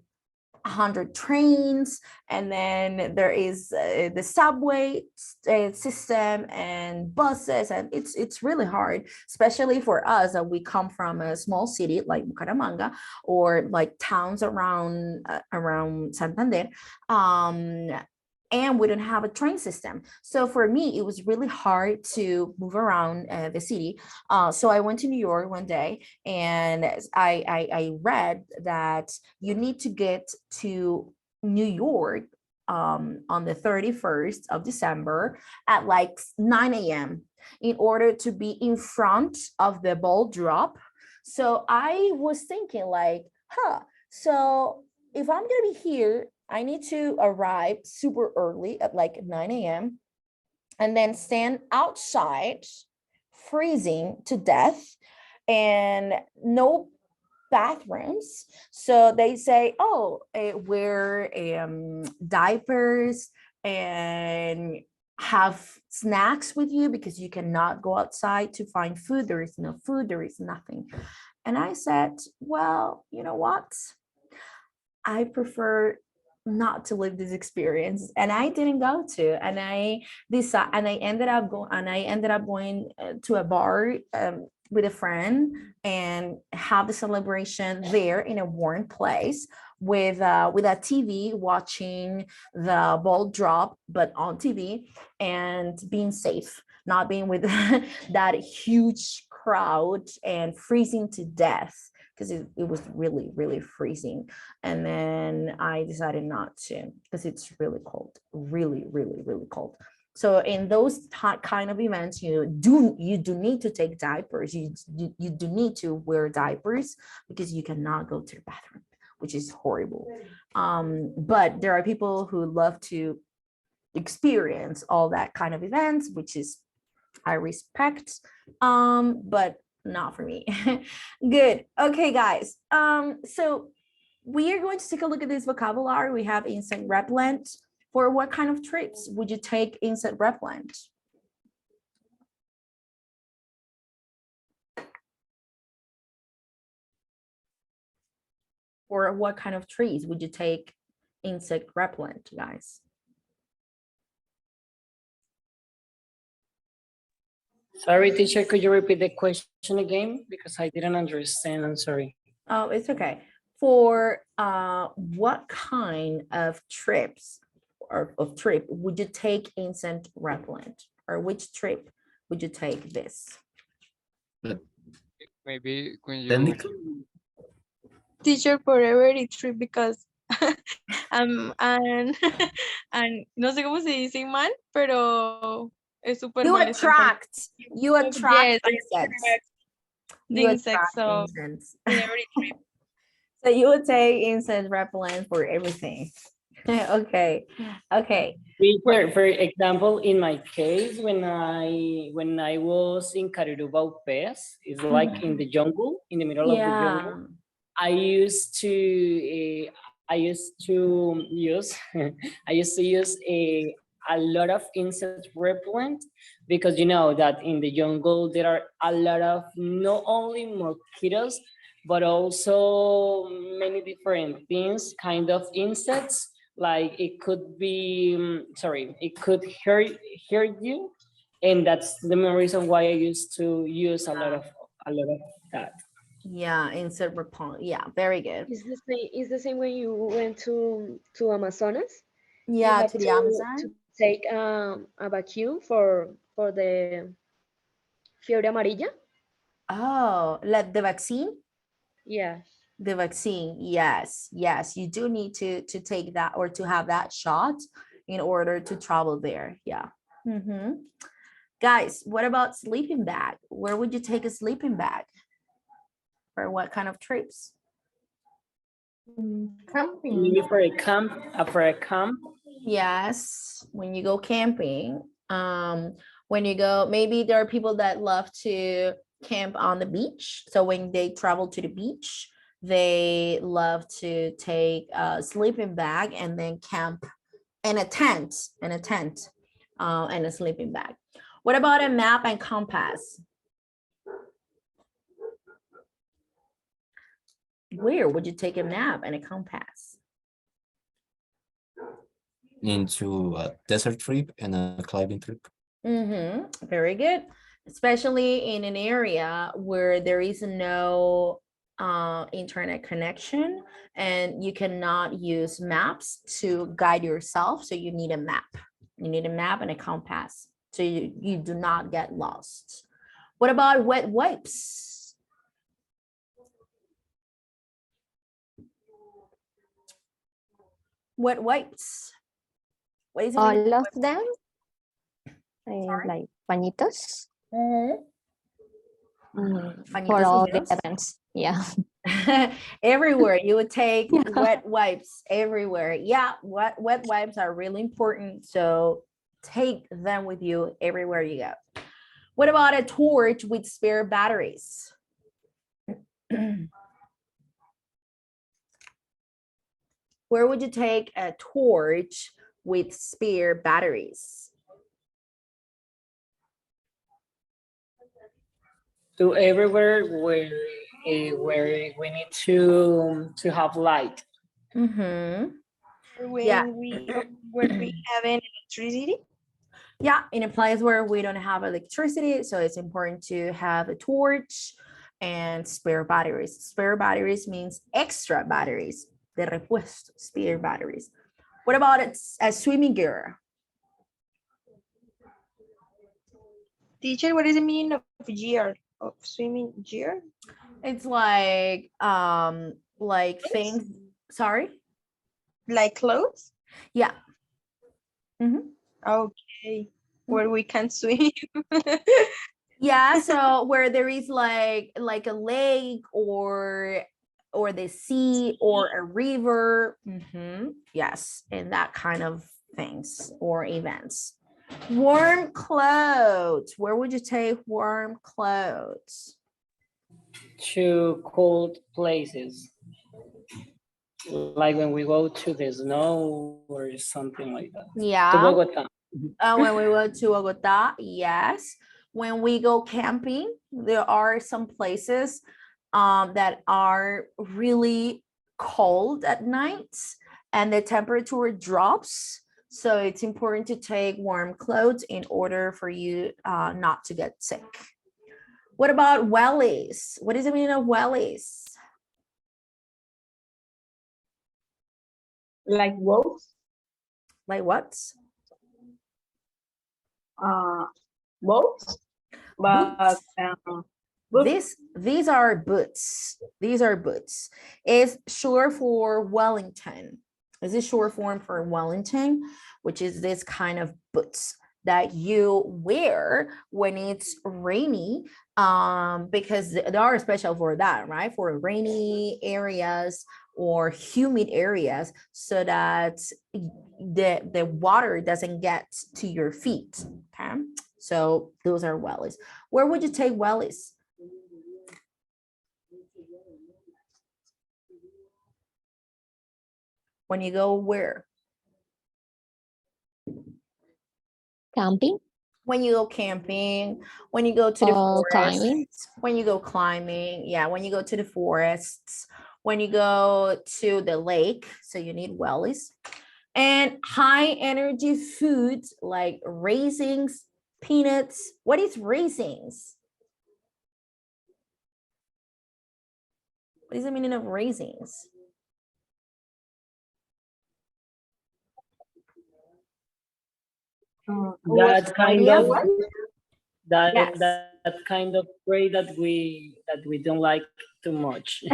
Speaker 2: 100 trains, and then there is the subway system and buses, and it's really hard, especially for us that we come from a small city like Bucaramanga or like towns around Santander. And we don't have a train system. So for me, it was really hard to move around the city. So I went to New York one day, and I read that you need to get to New York on the 31st of December at like 9 a.m. in order to be in front of the ball drop. So I was thinking like, so if I'm gonna be here, I need to arrive super early at like 9 a.m. and then stand outside freezing to death and no bathrooms. So they say, wear diapers and have snacks with you because you cannot go outside to find food. There is no food, there is nothing. And I said, well, you know what? I prefer not to live this experience, and I didn't go to, and I ended up going to a bar with a friend and have the celebration there in a warm place with a TV, watching the ball drop but on TV and being safe. not being with that huge crowd and freezing to death because it was really, really freezing. And then I decided not to because it's really cold, really, really, really cold. So in those kind of events, you do need to take diapers. You do need to wear diapers because you cannot go to the bathroom, which is horrible. But there are people who love to experience all that kind of events, which is I respect, but not for me. Good. Okay, guys. So we are going to take a look at this vocabulary. We have insect repellent. For what kind of trips would you take insect repellent? For what kind of trees would you take insect repellent, guys?
Speaker 9: Sorry, teacher, could you repeat the question again? Because I didn't understand, I'm sorry.
Speaker 2: Oh, it's okay. For what kind of trips or of trip would you take insect repellent? Or which trip would you take this?
Speaker 7: Maybe when you
Speaker 1: Teacher for every trip because and no sé cómo se dice mal, pero es súper
Speaker 2: You
Speaker 1: mal esta enfermedad.
Speaker 2: attract
Speaker 1: Yes,
Speaker 2: insects.
Speaker 1: the
Speaker 2: You
Speaker 1: insects,
Speaker 2: attract
Speaker 1: so
Speaker 2: insects.
Speaker 1: in every trip.
Speaker 2: So you would take insect repellent for everything. Okay. Okay.
Speaker 9: For example, in my case, when I was in Carurubau Pes, it's like in the jungle, in the middle of the jungle. I used to use I used to use a lot of insect repellent because you know that in the jungle there are a lot of not only mosquitoes but also many different things, kind of insects. Like it could be it could hurt you, and that's the main reason why I used to use a lot of that.
Speaker 2: Yeah, insect repellent. Yeah, very good.
Speaker 11: Is the same when you went to Amazonas?
Speaker 2: Yeah,
Speaker 11: you have
Speaker 2: to the Amazon.
Speaker 11: to take a vacuum for the fiebre amarilla.
Speaker 2: Oh, like the vaccine?
Speaker 11: Yeah.
Speaker 2: The vaccine, yes, you do need to take that or to have that shot in order to travel there. Yeah. Guys, what about sleeping bag? Where would you take a sleeping bag? For what kind of trips?
Speaker 8: Camping.
Speaker 9: Maybe for a camp,
Speaker 2: Yes, when you go camping. When you go, maybe there are people that love to camp on the beach. So when they travel to the beach, they love to take a sleeping bag and then camp in a tent, and a sleeping bag. What about a map and compass? Where would you take a map and a compass?
Speaker 12: Into a desert trip and a climbing trip.
Speaker 2: Very good. Especially in an area where there is no internet connection and you cannot use maps to guide yourself. So you need a map. You need a map and a compass so you do not get lost. What about wet wipes? Wet wipes. What is it?
Speaker 13: All of them, like pañitos. For all the events, yeah.
Speaker 2: Everywhere you would take wet wipes everywhere. Yeah, wet wipes are really important, so take them with you everywhere you go. What about a torch with spare batteries? Where would you take a torch with spare batteries?
Speaker 9: To everywhere where we need to have light.
Speaker 1: When we have electricity.
Speaker 2: Yeah, in a place where we don't have electricity, so it's important to have a torch and spare batteries. Spare batteries means extra batteries. De repuesto, spare batteries. What about a swimming gear?
Speaker 8: Teacher, what is the meaning of gear? Of swimming gear?
Speaker 2: It's like things. Sorry.
Speaker 8: Like clothes?
Speaker 2: Yeah. Mm-hmm.
Speaker 8: Okay. Where we can swim.
Speaker 2: Yeah, so where there is like a lake or the sea or a river. Yes, and that kind of things or events. Warm clothes. Where would you take warm clothes?
Speaker 9: To cold places, like when we go to the snow or something like that. To
Speaker 2: Yeah.
Speaker 9: Bogota.
Speaker 2: When we go to Bogota, yes. When we go camping, there are some places that are really cold at night and the temperature drops. So it's important to take warm clothes in order for you not to get sick. What about wellies? What does it mean of wellies?
Speaker 5: Like wolves?
Speaker 2: Like what?
Speaker 5: Wolves? But
Speaker 2: Boots. These are boots. These are boots. It's short for Wellington. Is this short form for Wellington, which is this kind of boots that you wear when it's rainy, because they are special for that, right? For rainy areas or humid areas, so that the water doesn't get to your feet. Okay, so those are wellies. Where would you take wellies? When you go where?
Speaker 13: Camping.
Speaker 2: When you go camping, when you go to the forest,
Speaker 13: Climbing.
Speaker 2: when you go climbing, yeah, when you go to the forests, when you go to the lake, so you need wellies. And high energy foods like raisins, peanuts. What is raisins? What is the meaning of raisins?
Speaker 9: That kind of
Speaker 2: Yes.
Speaker 9: that kind of bread that we don't like too much.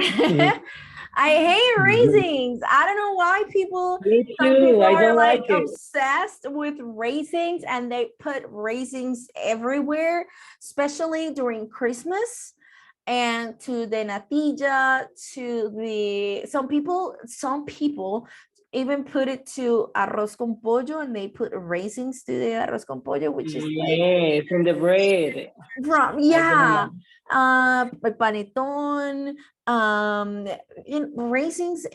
Speaker 2: I hate raisins. I don't know why people.
Speaker 9: Me
Speaker 2: Some
Speaker 9: too.
Speaker 2: people
Speaker 9: I
Speaker 2: are
Speaker 9: don't
Speaker 2: like
Speaker 9: like it.
Speaker 2: obsessed with raisins and they put raisins everywhere, especially during Christmas and to the natilla, to the some people even put it to arroz con pollo and they put raisins to the arroz con pollo, which is like
Speaker 9: Yes, in the bread.
Speaker 2: from, yeah, panettone, raisins.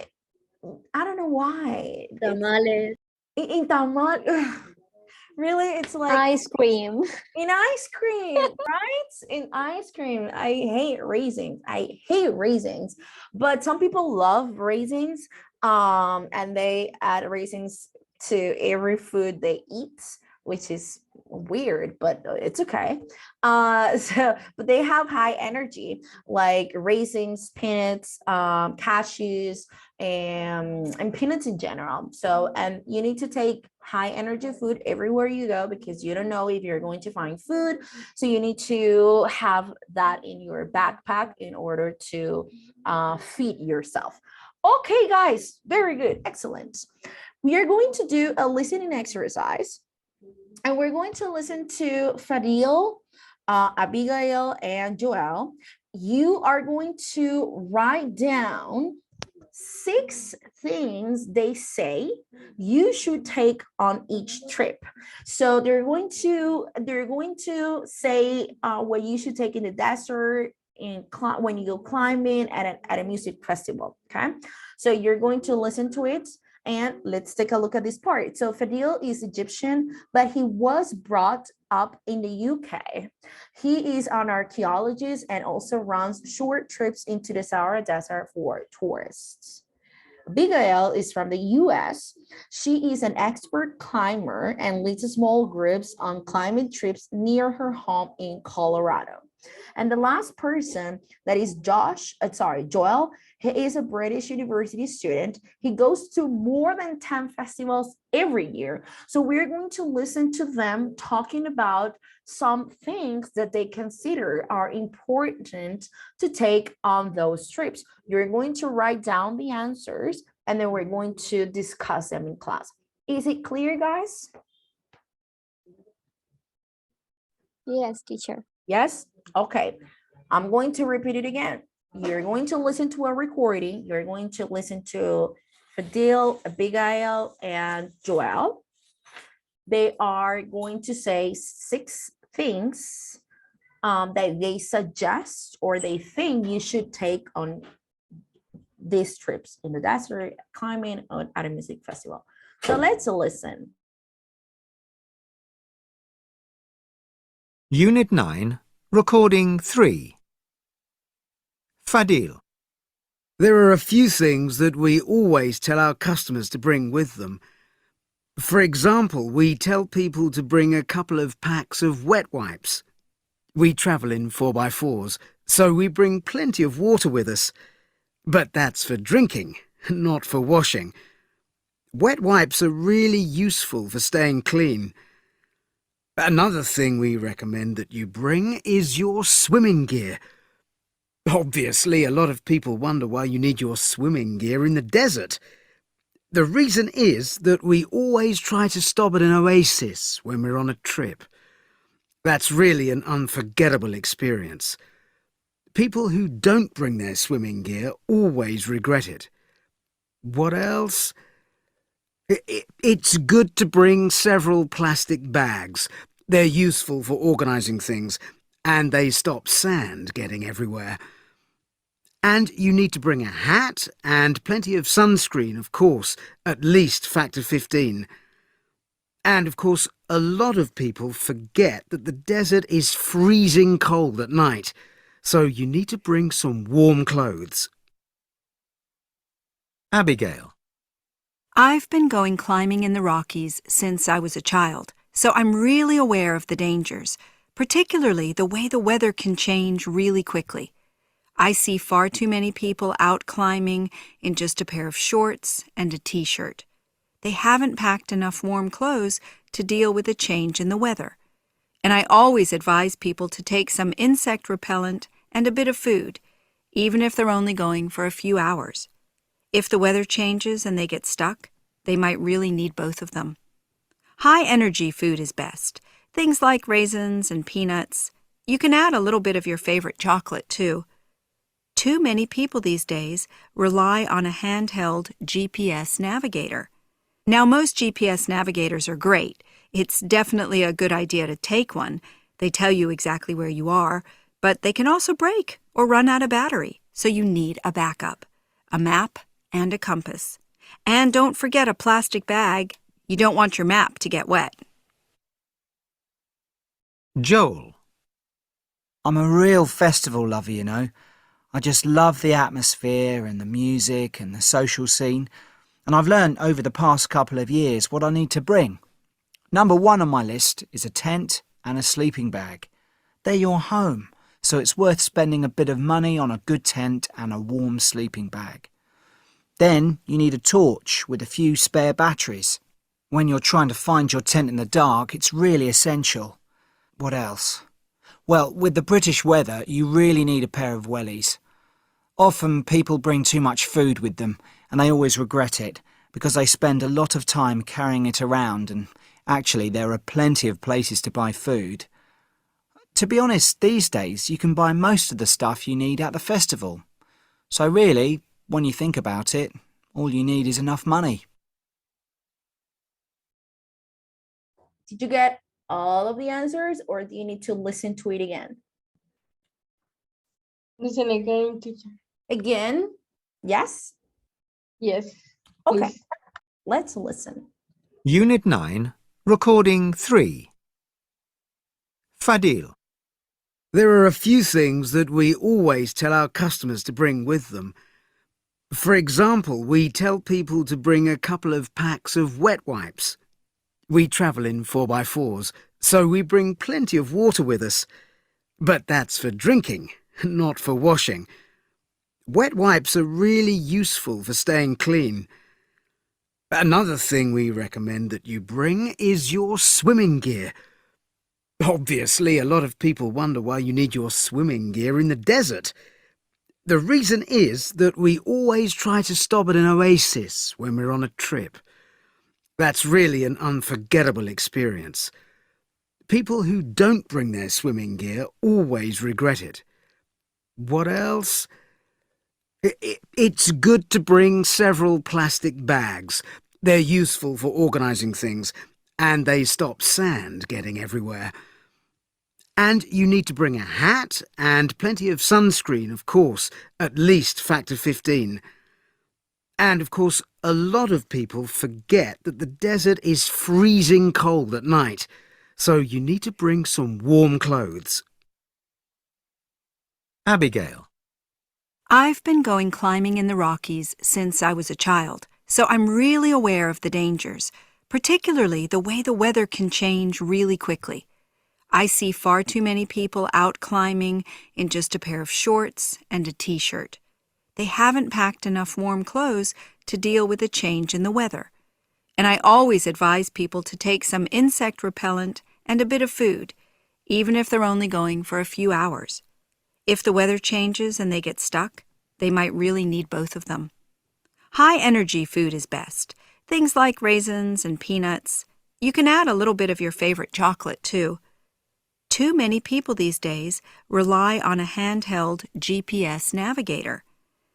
Speaker 2: I don't know why.
Speaker 11: Tamales.
Speaker 2: In tamal, really, it's like
Speaker 13: Ice cream.
Speaker 2: in ice cream, right? In ice cream, I hate raisins. I hate raisins, but some people love raisins, and they add raisins to every food they eat, which is weird, but it's okay. So, but they have high energy, like raisins, peanuts, cashews, and peanuts in general. So, and you need to take high energy food everywhere you go because you don't know if you're going to find food. So you need to have that in your backpack in order to feed yourself. Okay, guys, very good, excellent. We are going to do a listening exercise, and we're going to listen to Fadil, Abigail, and Joel. You are going to write down 6 things they say you should take on each trip. So they're going to say what you should take in the desert, when you go climbing at a music festival. Okay, so you're going to listen to it. And let's take a look at this part. So Fadil is Egyptian, but he was brought up in the UK. He is an archaeologist and also runs short trips into the Sahara Desert for tourists. Abigail is from the US. She is an expert climber and leads small groups on climbing trips near her home in Colorado. And the last person, that is Joel. He is a British university student. He goes to more than 10 festivals every year. So we're going to listen to them talking about some things that they consider are important to take on those trips. You're going to write down the answers and then we're going to discuss them in class. Is it clear, guys?
Speaker 13: Yes, teacher.
Speaker 2: Yes? Okay. I'm going to repeat it again. You're going to listen to a recording. You're going to listen to Fadil, Abigail, and Joel. They are going to say 6 things that they suggest or they think you should take on these trips in the desert, climbing, or at a music festival. So let's listen.
Speaker 14: Unit 9, Recording 3. Fadil.
Speaker 15: There are a few things that we always tell our customers to bring with them. For example, we tell people to bring a couple of packs of wet wipes. We travel in 4x4s, so we bring plenty of water with us. But that's for drinking, not for washing. Wet wipes are really useful for staying clean. Another thing we recommend that you bring is your swimming gear. Obviously, a lot of people wonder why you need your swimming gear in the desert. The reason is that we always try to stop at an oasis when we're on a trip. That's really an unforgettable experience. People who don't bring their swimming gear always regret it. What else? It's good to bring several plastic bags. They're useful for organising things, and they stop sand getting everywhere. And you need to bring a hat and plenty of sunscreen, of course, at least factor 15. And, of course, a lot of people forget that the desert is freezing cold at night, so you need to bring some warm clothes.
Speaker 14: Abigail.
Speaker 16: I've been going climbing in the Rockies since I was a child, so I'm really aware of the dangers, particularly the way the weather can change really quickly. I see far too many people out climbing in just a pair of shorts and a t-shirt. They haven't packed enough warm clothes to deal with a change in the weather. And I always advise people to take some insect repellent and a bit of food, even if they're only going for a few hours. If the weather changes and they get stuck, they might really need both of them. High-energy food is best. Things like raisins and peanuts. You can add a little bit of your favorite chocolate, too. Too many people these days rely on a handheld GPS navigator. Now, most GPS navigators are great. It's definitely a good idea to take one. They tell you exactly where you are, but they can also break or run out of battery, so you need a backup, a map, and a compass. And don't forget a plastic bag. You don't want your map to get wet.
Speaker 14: Joel.
Speaker 17: I'm a real festival lover, you know. I just love the atmosphere and the music and the social scene. And I've learned over the past couple of years what I need to bring. Number 1 on my list is a tent and a sleeping bag. They're your home, so it's worth spending a bit of money on a good tent and a warm sleeping bag. Then you need a torch with a few spare batteries. When you're trying to find your tent in the dark, it's really essential. What else? Well, with the British weather, you really need a pair of wellies. Often people bring too much food with them, and they always regret it, because they spend a lot of time carrying it around, and actually there are plenty of places to buy food. To be honest, these days you can buy most of the stuff you need at the festival. So really, when you think about it, all you need is enough money.
Speaker 2: Did you get all of the answers or do you need to listen to it again?
Speaker 5: Listen again, teacher.
Speaker 2: Again? Yes?
Speaker 5: Yes.
Speaker 2: Okay,
Speaker 5: please.
Speaker 2: let's listen.
Speaker 14: Unit 9, Recording 3. Fadil.
Speaker 15: There are a few things that we always tell our customers to bring with them. For example, we tell people to bring a couple of packs of wet wipes. We travel in 4x4s, so we bring plenty of water with us. But that's for drinking, not for washing. Wet wipes are really useful for staying clean. Another thing we recommend that you bring is your swimming gear. Obviously, a lot of people wonder why you need your swimming gear in the desert. The reason is that we always try to stop at an oasis when we're on a trip. That's really an unforgettable experience. People who don't bring their swimming gear always regret it. What else? It's good to bring several plastic bags. They're useful for organising things, and they stop sand getting everywhere. And you need to bring a hat and plenty of sunscreen, of course, at least factor 15. And, of course, a lot of people forget that the desert is freezing cold at night, so you need to bring some warm clothes.
Speaker 14: Abigail.
Speaker 16: I've been going climbing in the Rockies since I was a child, so I'm really aware of the dangers, particularly the way the weather can change really quickly. I see far too many people out climbing in just a pair of shorts and a t-shirt. They haven't packed enough warm clothes to deal with a change in the weather. And I always advise people to take some insect repellent and a bit of food, even if they're only going for a few hours. If the weather changes and they get stuck, they might really need both of them. High-energy food is best. Things like raisins and peanuts. You can add a little bit of your favorite chocolate, too. Too many people these days rely on a handheld GPS navigator.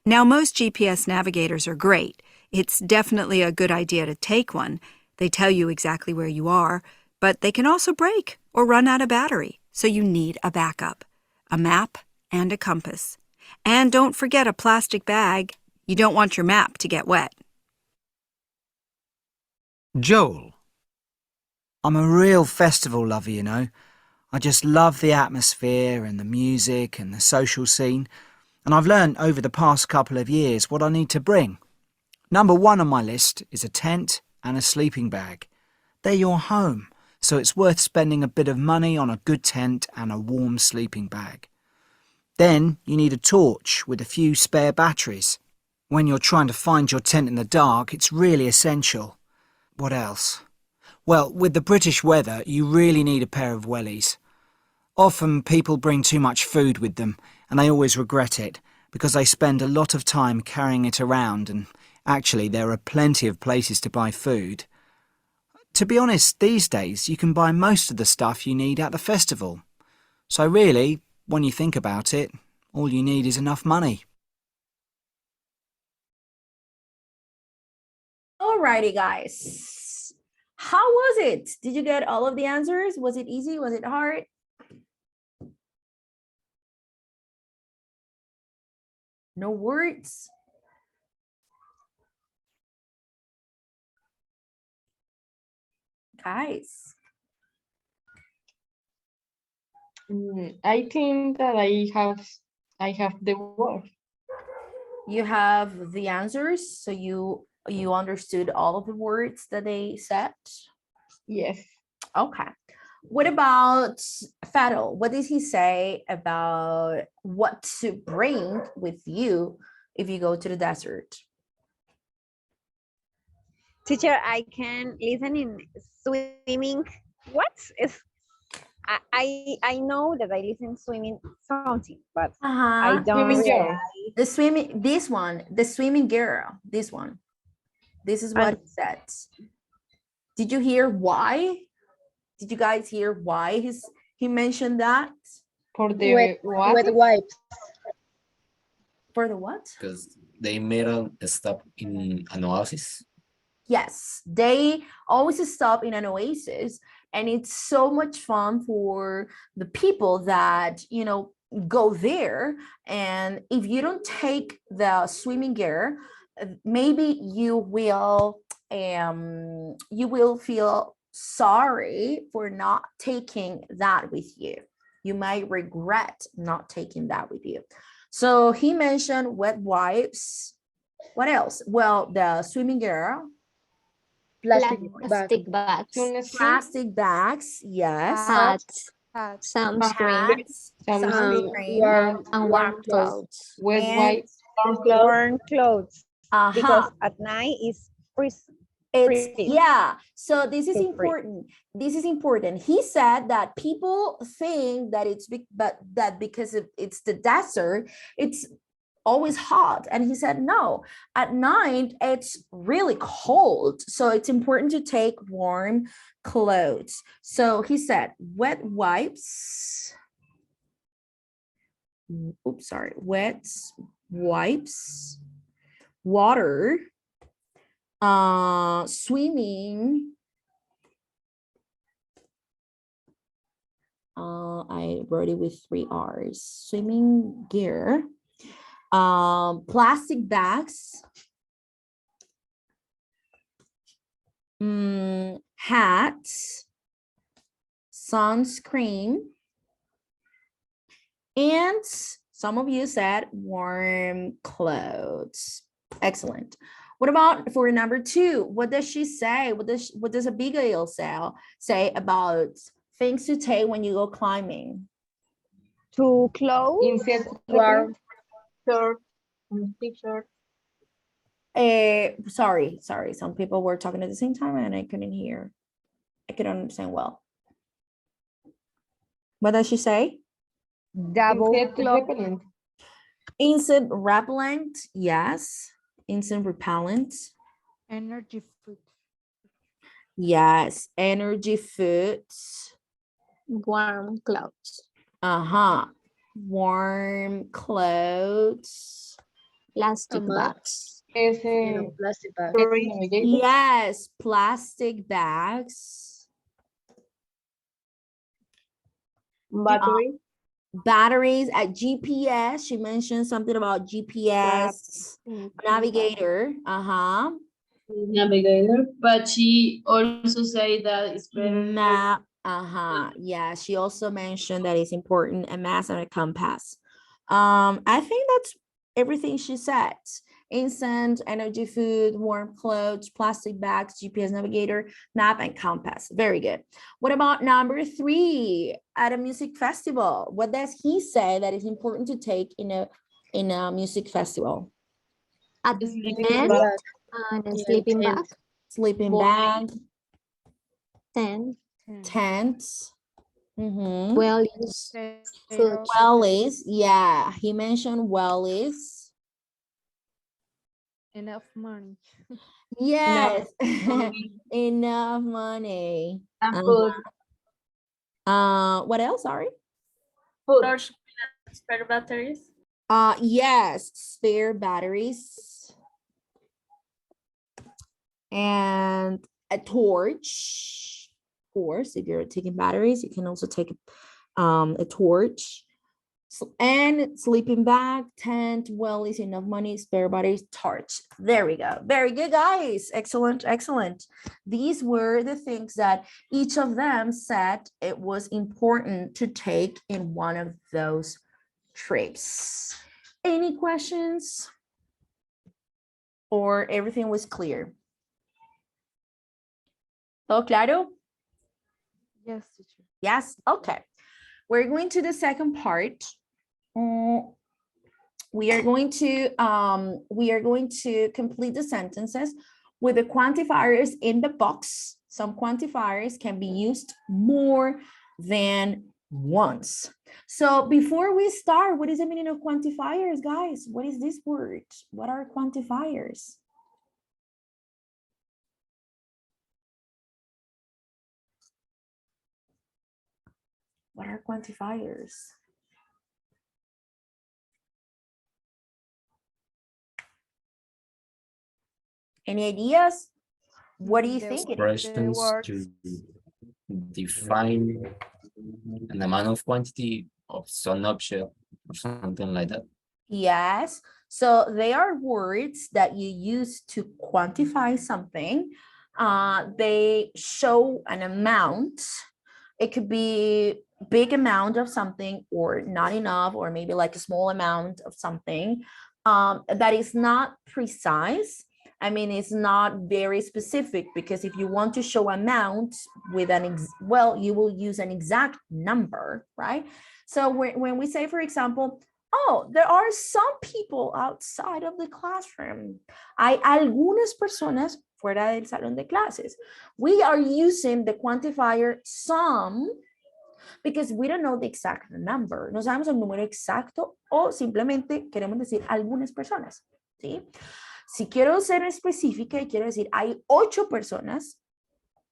Speaker 16: Now, most GPS navigators are great. It's definitely a good idea to take one. They tell you exactly where you are, but they can also break or run out of battery, so you need a backup. A map and a compass. And don't forget a plastic bag. You don't want your map to get wet.
Speaker 14: Joel.
Speaker 17: I'm a real festival lover, you know. I just love the atmosphere and the music and the social scene. And I've learned over the past couple of years what I need to bring. Number 1 on my list is a tent and a sleeping bag. They're your home, so it's worth spending a bit of money on a good tent and a warm sleeping bag. Then you need a torch with a few spare batteries. When you're trying to find your tent in the dark, it's really essential. What else? Well, with the British weather, you really need a pair of wellies. Often people bring too much food with them, and they always regret it, because they spend a lot of time carrying it around, and actually there are plenty of places to buy food. To be honest, these days you can buy most of the stuff you need at the festival. So really, when you think about it, all you need is enough money.
Speaker 2: Alrighty, guys. How was it? Did you get all of the answers? Was it easy? Was it hard? No words? Guys.
Speaker 5: I think that I have the word.
Speaker 2: You have the answers, so you understood all of the words that they said?
Speaker 5: Yes.
Speaker 2: Okay. What about Fadl? What did he say about what to bring with you if you go to the desert?
Speaker 18: Teacher, I can listen in swimming. What is? I know that I listen swimming something, but I don't realize.
Speaker 2: The swimming girl. This one. This is what he said. Did you hear why? Did you guys hear why he mentioned that?
Speaker 5: For the
Speaker 11: wet wipes.
Speaker 2: For the what?
Speaker 12: Because they made a stop in an oasis.
Speaker 2: Yes, they always stop in an oasis, and it's so much fun for the people that, you know, go there. And if you don't take the swimming gear, maybe you will feel sorry for not taking that with you. You might regret not taking that with you. So he mentioned wet wipes. What else? Well, the swimming gear.
Speaker 11: Plastic bags.
Speaker 2: Plastic bags, yes.
Speaker 13: Sunscreen.
Speaker 2: hats, sunscreen,
Speaker 13: And warm clothes.
Speaker 5: Wet
Speaker 2: and
Speaker 5: white
Speaker 18: Warm clothes. Because
Speaker 2: uh-huh.
Speaker 18: at night it's freeze.
Speaker 2: It's
Speaker 18: freeze.
Speaker 2: yeah. So this is
Speaker 18: So free.
Speaker 2: important. This is important. He said that people think that but that because it's the desert, it's always hot. And he said no. At night it's really cold. So it's important to take warm clothes. So he said wet wipes. Oops, sorry. Wet wipes, water, swimming. I wrote it with 3 R's. Swimming gear, plastic bags, hats, sunscreen, and some of you said warm clothes. Excellent. What about for number 2? What does she say? What does Abigail say about things to take when you go climbing?
Speaker 18: To clothes.
Speaker 5: insect
Speaker 18: Warm.
Speaker 8: Short, t-shirt.
Speaker 2: Sorry. Some people were talking at the same time and I couldn't hear. I couldn't understand well. What does she say?
Speaker 18: Double
Speaker 5: insect repellent.
Speaker 2: Insect repellent, yes. Insect repellent.
Speaker 3: Energy food.
Speaker 2: Yes, energy foods.
Speaker 13: Warm clothes.
Speaker 2: Warm clothes.
Speaker 13: Plastic bags.
Speaker 5: Plastic bag.
Speaker 2: Yes, plastic bags.
Speaker 8: Battery.
Speaker 2: Batteries at GPS. She mentioned something about GPS navigator.
Speaker 5: Navigator, but she also say that it's better
Speaker 2: Map. Yeah, she also mentioned that it's important a map and a compass. I think that's everything she said. Incense, energy food, warm clothes, plastic bags, GPS navigator, map, and compass. Very good. What about number 3 at a music festival? What does he say that is important to take in a music festival?
Speaker 13: A bed and a sleeping bag.
Speaker 2: Sleeping bag.
Speaker 13: Tent.
Speaker 2: Wellies.
Speaker 13: Food.
Speaker 2: Wellies. Yeah, he mentioned wellies.
Speaker 3: Enough money.
Speaker 2: Yes. Enough money.
Speaker 8: And food.
Speaker 2: What else? Sorry.
Speaker 8: Food. Spare batteries.
Speaker 2: Yes, spare batteries. And a torch. Of course, if you're taking batteries, you can also take a torch. And sleeping bag, tent, wellies, enough money, spare batteries, torch. There we go. Very good, guys. Excellent. These were the things that each of them said it was important to take in one of those trips. Any questions? Or everything was clear? ¿Todo claro?
Speaker 3: Yes, teacher.
Speaker 2: Yes, okay. We're going to the second part. We are going to complete the sentences with the quantifiers in the box. Some quantifiers can be used more than once. So before we start, what is the meaning of quantifiers, guys? What is this word? What are quantifiers? What are quantifiers? Any ideas? What do you think?
Speaker 12: Expressions to define an amount of quantity of some object or something like that.
Speaker 2: Yes. So they are words that you use to quantify something. They show an amount. It could be big amount of something or not enough, or maybe like a small amount of something that is not precise, I mean, it's not very specific because if you want to show amount with well, you will use an exact number, right? So when we say, for example, oh, there are some people outside of the classroom. Hay algunas personas fuera del salón de clases. We are using the quantifier some because we don't know the exact number. No sabemos el número exacto o simplemente queremos decir algunas personas, ¿sí? Si quiero ser específica y quiero decir hay 8 personas,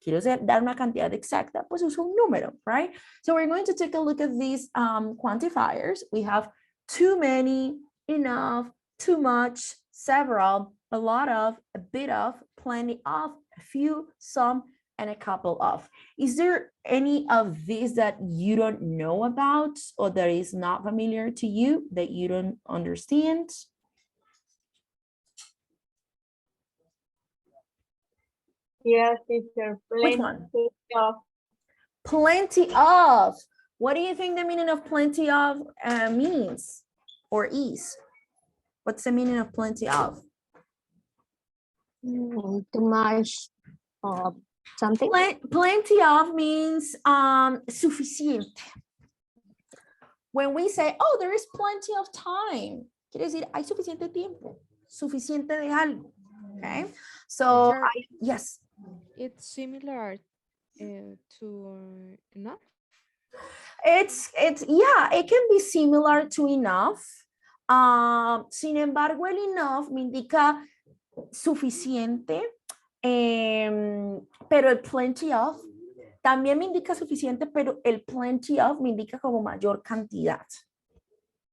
Speaker 2: quiero dar una cantidad exacta, pues uso un número, right? So we're going to take a look at these quantifiers. We have too many, enough, too much, several, a lot of, a bit of, plenty of, a few, some, and a couple of. Is there any of these that you don't know about or that is not familiar to you, that you don't understand?
Speaker 8: Yes, teacher.
Speaker 2: Which one?
Speaker 8: Of.
Speaker 2: Plenty of. What do you think the meaning of plenty of means or is? What's the meaning of plenty of?
Speaker 13: Too much of something.
Speaker 2: Plenty of means suficiente. When we say, oh, there is plenty of time, quiere decir, hay suficiente tiempo, suficiente de algo. Okay, so yes.
Speaker 3: It's similar to enough.
Speaker 2: It's yeah, it can be similar to enough. Sin embargo, el enough me indica suficiente, pero el plenty of también me indica suficiente, pero el plenty of me indica como mayor cantidad.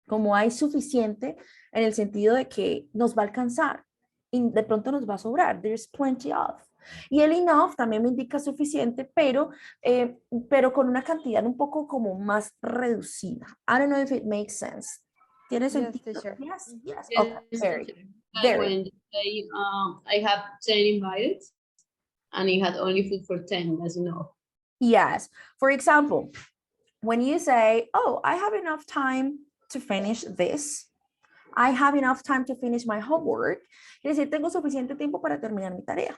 Speaker 2: Como hay suficiente en el sentido de que nos va a alcanzar y de pronto nos va a sobrar. There's plenty of. Y el enough también me indica suficiente, pero con una cantidad un poco como más reducida. I don't know if it makes sense. ¿Tiene sentido? Yes, yes. Okay,
Speaker 5: Like when you say, I have 10 invited and you had only food for 10, that's enough.
Speaker 2: Yes. For example, when you say, oh, I have enough time to finish this. I have enough time to finish my homework. Quiere decir, tengo suficiente tiempo para terminar mi tarea.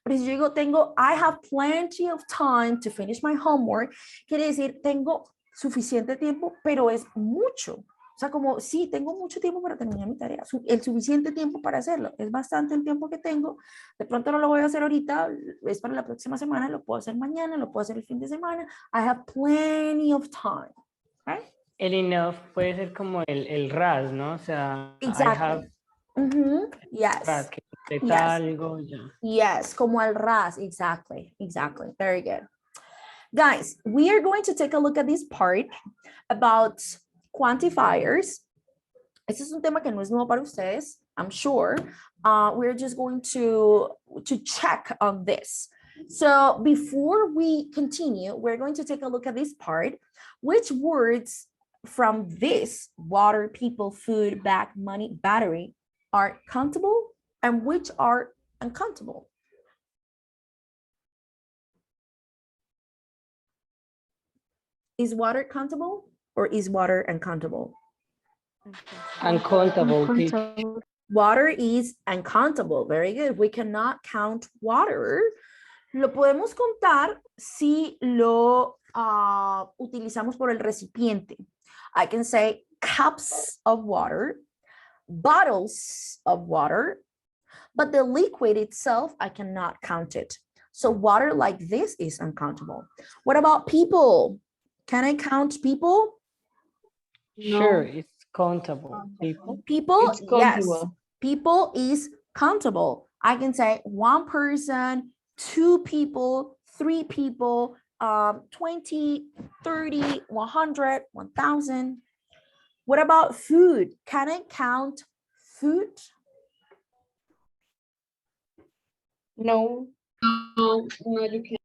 Speaker 2: Pero si yo digo, I have plenty of time to finish my homework, quiere decir, tengo suficiente tiempo, pero es mucho. O sea, como, sí, tengo mucho tiempo para terminar mi tarea. El suficiente tiempo para hacerlo. Es bastante el tiempo que tengo. De pronto no lo voy a hacer ahorita, es para la próxima semana, lo puedo hacer mañana, lo puedo hacer el fin de semana. I have plenty of time. Right?
Speaker 9: El enough puede ser como el ras, ¿no? O sea,
Speaker 2: exactly. Yes.
Speaker 9: Ras, que
Speaker 2: yes.
Speaker 9: algo, ya.
Speaker 2: Yes, como el ras. Exactly. Exactly. Very good. Guys, we are going to take a look at this part about quantifiers. Este es un tema que no es nuevo para ustedes, I'm sure. We're just going to check on this. So before we continue, we're going to take a look at this part. Which words from this, water, people, food, bag, money, battery, are countable and which are uncountable? Is water countable or is water uncountable?
Speaker 9: Uncountable.
Speaker 2: Water is uncountable. Very good. We cannot count water. Lo podemos contar si lo utilizamos por el recipiente. I can say cups of water, bottles of water, but the liquid itself, I cannot count it. So water like this is uncountable. What about people? Can I count people?
Speaker 9: Sure, it's countable. People?
Speaker 2: People, yes. People is countable. I can say one person, 2 people, 3 people, 20, 30, 100, 1,000. What about food? Can I count food?
Speaker 5: No. No, you can't.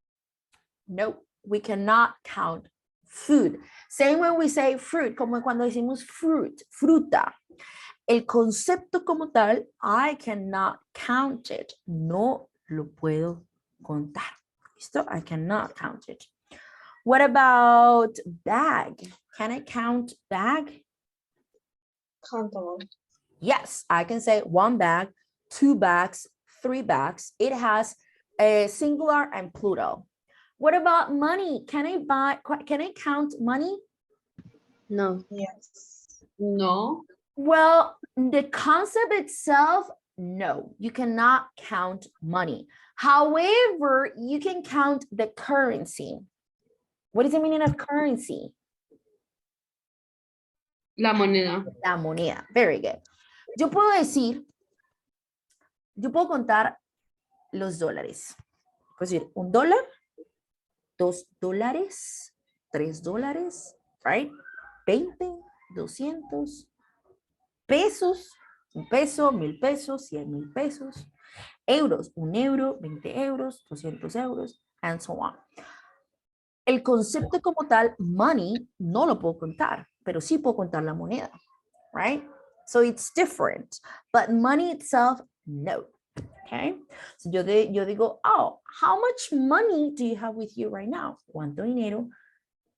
Speaker 2: No, we cannot count food. Same when we say fruit, como cuando decimos fruit, fruta. El concepto como tal, I cannot count it. No lo puedo contar. ¿Listo? I cannot count it. What about bag? Can I count bag?
Speaker 8: Countable.
Speaker 2: Yes, I can say 1 bag, 2 bags, 3 bags. It has a singular and plural. What about money? Can I count money?
Speaker 11: No.
Speaker 5: Yes. No.
Speaker 2: Well, the concept itself, no, you cannot count money. However, you can count the currency. What is the meaning of currency?
Speaker 5: La moneda.
Speaker 2: La moneda. Very good. Yo puedo contar los dólares. Puedo decir $1, $2, $3, right? 20, 200 pesos, un peso, 1000 pesos, 100,000 pesos, euros, 1 euro, 20 euros, 200 euros, and so on. El concepto como tal, money, no lo puedo contar, pero sí puedo contar la moneda, right? So it's different, but money itself, no. Okay, so yo digo, oh, how much money do you have with you right now? ¿Cuánto dinero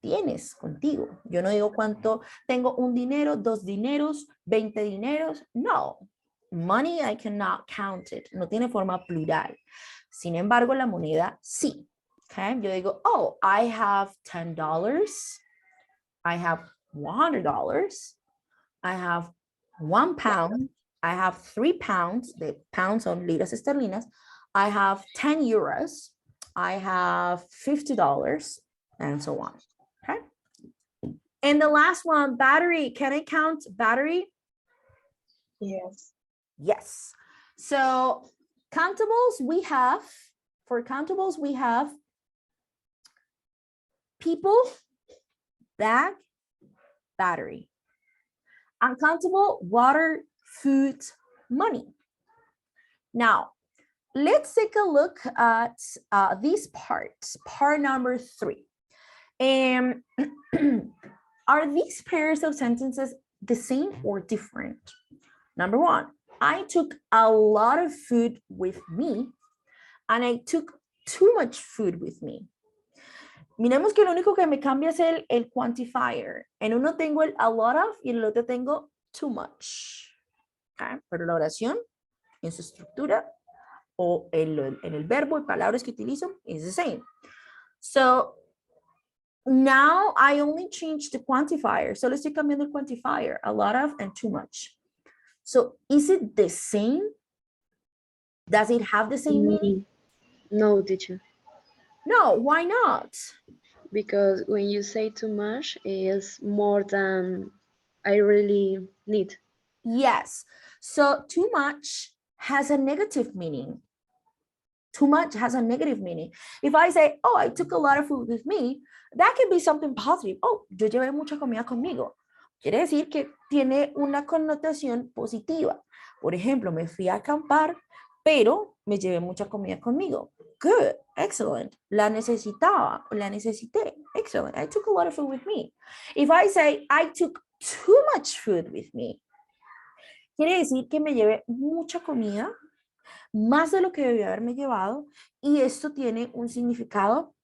Speaker 2: tienes contigo? Yo no digo cuánto, tengo un dinero, 2 dineros, 20 dineros. No, money I cannot count it. No tiene forma plural. Sin embargo, la moneda sí. Okay, yo digo, oh, I have $10. I have $100. I have £1. I have 3 pounds. The pounds son libras esterlinas. I have 10 euros. I have $50, and so on. Okay. And the last one, battery. Can I count battery?
Speaker 5: Yes.
Speaker 2: Yes. So countables we have, for countables we have people, bag, battery. Uncountable, water, food, money. Now, let's take a look at these parts, part number 3. Are these pairs of sentences the same or different? Number 1, I took a lot of food with me, and I took too much food with me. Miremos que lo único que me cambia es el quantifier. En uno tengo el a lot of y en el otro tengo too much. Okay. Pero la oración, en su estructura, o en el verbo y palabras que utilizo, is the same. So, now I only changed the quantifier. Solo estoy cambiando el quantifier, a lot of and too much. So, is it the same? Does it have the same meaning?
Speaker 11: No, teacher.
Speaker 2: No, why not?
Speaker 11: Because when you say too much, it's more than I really need.
Speaker 2: Yes. So too much has a negative meaning. Too much has a negative meaning. If I say, oh, I took a lot of food with me, that could be something positive. Oh, yo llevé mucha comida conmigo. Quiere decir que tiene una connotación positiva. Por ejemplo, me fui a acampar, pero me llevé mucha comida conmigo. Good, excellent. La necesitaba, la necesité. Excellent. I took a lot of food with me. If I say, I took too much food with me, quiere decir que me llevé mucha comida, más de lo que debía haberme llevado, y esto tiene un significado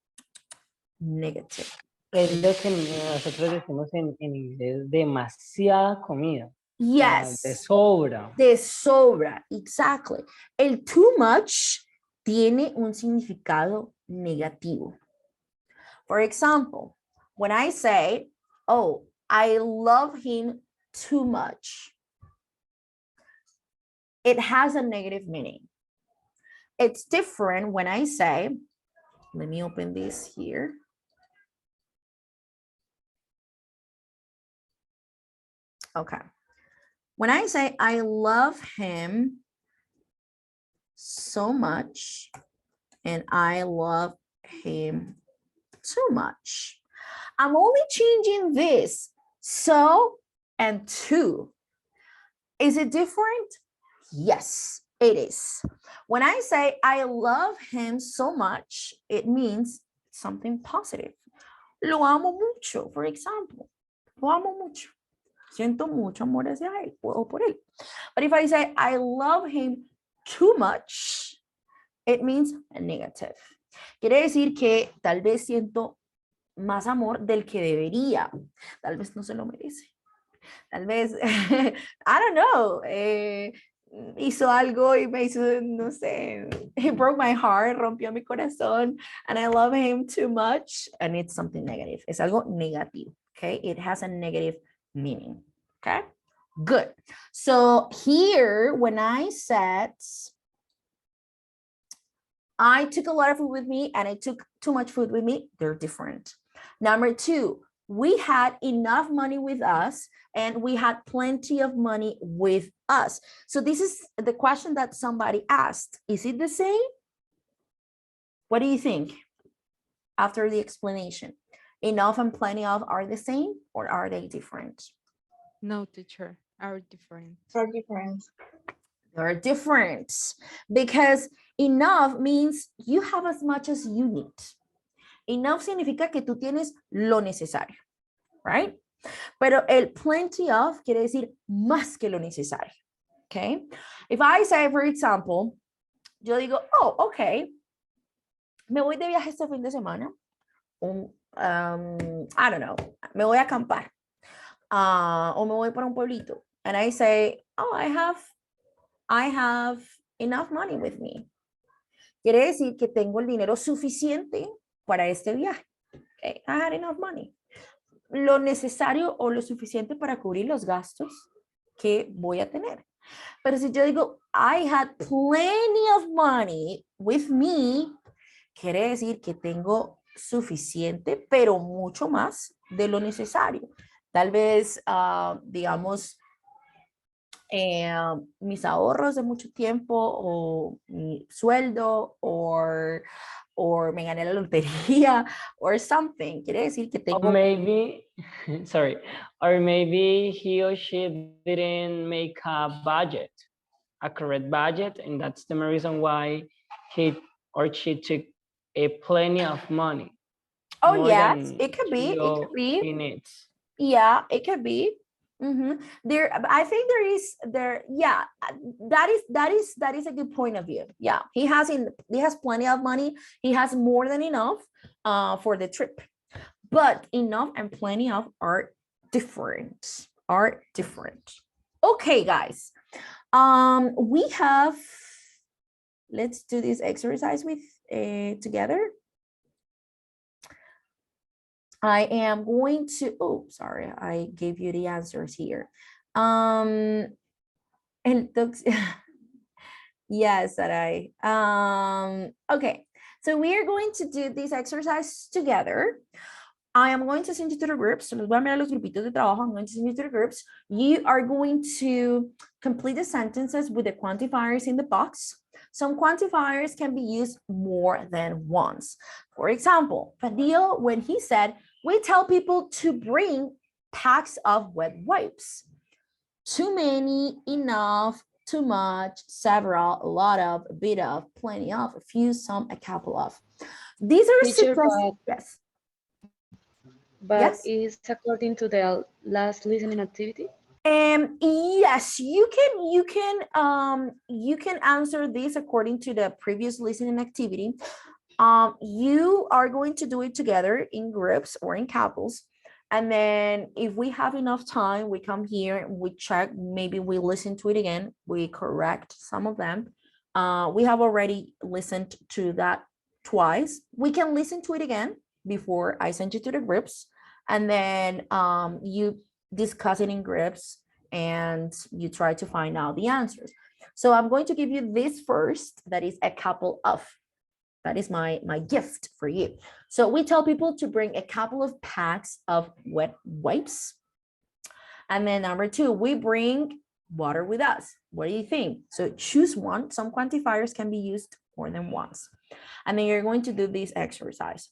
Speaker 2: negativo.
Speaker 9: Es lo que nosotros decimos en inglés, demasiada comida.
Speaker 2: Yes.
Speaker 9: De sobra.
Speaker 2: De sobra, exactly. El too much tiene un significado negativo. For example, when I say, oh, I love him too much, it has a negative meaning. It's different when I say, let me open this here. Okay. When I say I love him so much and I love him too much, I'm only changing this so and to. Is it different? Yes, it is. When I say I love him so much, it means something positive. Lo amo mucho, for example. Lo amo mucho. Siento mucho amor hacia él o por él. But if I say I love him too much, it means negative. Quiere decir que tal vez siento más amor del que debería. Tal vez no se lo merece. Tal vez, I don't know. hizo algo y me hizo, no sé, he broke my heart, rompió mi corazón, and I love him too much, and it's something negative. Es algo negativo, okay? It has a negative meaning, okay? Good. So here, when I said, I took a lot of food with me and I took too much food with me, they're different. Number two, we had enough money with us and we had plenty of money with us. So this is the question that somebody asked. Is it the same? What do you think after the explanation? Enough and plenty of are the same or are they different?
Speaker 3: No, teacher, are different.
Speaker 1: Are different.
Speaker 2: They're different because enough means you have as much as you need. Enough significa que tú tienes lo necesario, right? Pero el plenty of quiere decir más que lo necesario, okay? If I say, for example, yo digo, oh, okay, me voy de viaje este fin de semana. I don't know, me voy a acampar. O me voy para un pueblito. And I say, oh, I have enough money with me. Quiere decir que tengo el dinero suficiente para este viaje. Okay, I had enough money. Lo necesario o lo suficiente para cubrir los gastos que voy a tener. Pero si yo digo, I had plenty of money with me, quiere decir que tengo suficiente, pero mucho más de lo necesario. Tal vez, digamos, mis ahorros de mucho tiempo o mi sueldo o me gané la lotería or something. Quiere decir que tengo...
Speaker 9: Or maybe, sorry, or maybe he or she didn't make a correct budget, and that's the reason why he or she took a plenty of money.
Speaker 2: Oh, yes, it could be. It could be.
Speaker 9: He needs.
Speaker 2: Yeah, it could be. There, I think yeah, that is a good point of view. Yeah, he has plenty of money. He has more than enough for the trip, but enough and plenty of are different. Okay, guys. We have. Let's do this exercise with together. I am going to, oh, sorry, I gave you the answers here. And yes, Sarai. Okay, so we are going to do this exercise together. I am going to send you to the groups. Los voy a enviar a los grupitos de trabajo. I'm going to send you to the groups. You are going to complete the sentences with the quantifiers in the box. Some quantifiers can be used more than once. For example, Fadil, when he said, we tell people to bring packs of wet wipes. Too many, enough, too much, several, a lot of, a bit of, plenty of, a few, some, a couple of. These are suggestions. Yes.
Speaker 11: But
Speaker 2: yes?
Speaker 11: is according to the last listening activity?
Speaker 2: Yes, you can answer this according to the previous listening activity. You are going to do it together in groups or in couples. And then if we have enough time, we come here and we check, maybe we listen to it again, we correct some of them. We have already listened to that twice. We can listen to it again before I send you to the groups. And then you discuss it in groups and you try to find out the answers. So I'm going to give you this first, that is a couple of. That is my gift for you. So we tell people to bring a couple of packs of wet wipes. And then number two, we bring water with us. What do you think? So choose one. Some quantifiers can be used more than once. And then you're going to do this exercise.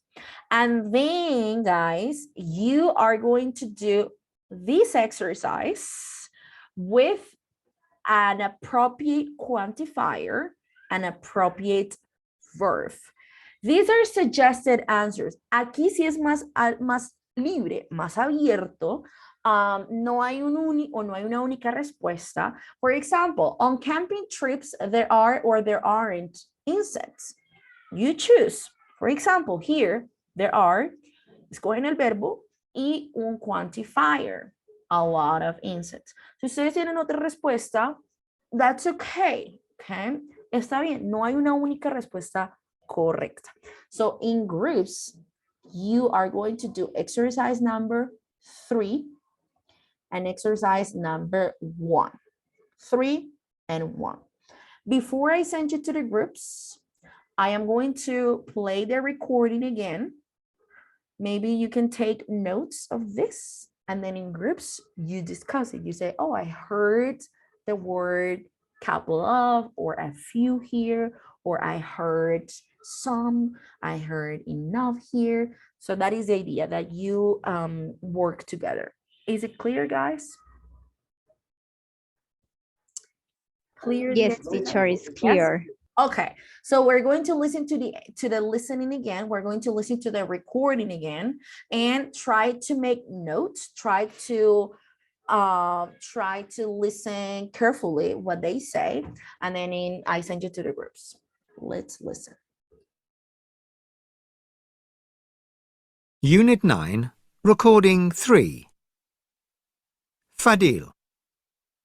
Speaker 2: And then, guys, you are going to do this exercise with an appropriate quantifier, an appropriate verb. These are suggested answers. Aquí sí es más libre, más abierto. No hay no hay una única respuesta. For example, on camping trips, there are or there aren't insects. You choose. For example, here, there are, escogen el verbo y un quantifier, a lot of insects. Si ustedes tienen otra respuesta, that's okay. Okay. Está bien. No hay una única respuesta correcta. So in groups, you are going to do exercise number 3 and exercise number 1. 3 and 1. Before I send you to the groups, I am going to play the recording again. Maybe you can take notes of this, and then in groups, you discuss it. You say, oh, I heard the word couple of, or a few here, or I heard some, I heard enough here. So that is the idea, that you work together. Is it clear, guys? Clear?
Speaker 18: Yes, teacher, is
Speaker 2: Yes?
Speaker 18: clear.
Speaker 2: Okay, so we're going to listen to the listening again. We're going to listen to the recording again and try to make notes. Try to listen carefully what they say, and then I send you to the groups. Let's listen.
Speaker 14: Unit 9, Recording 3. Fadil.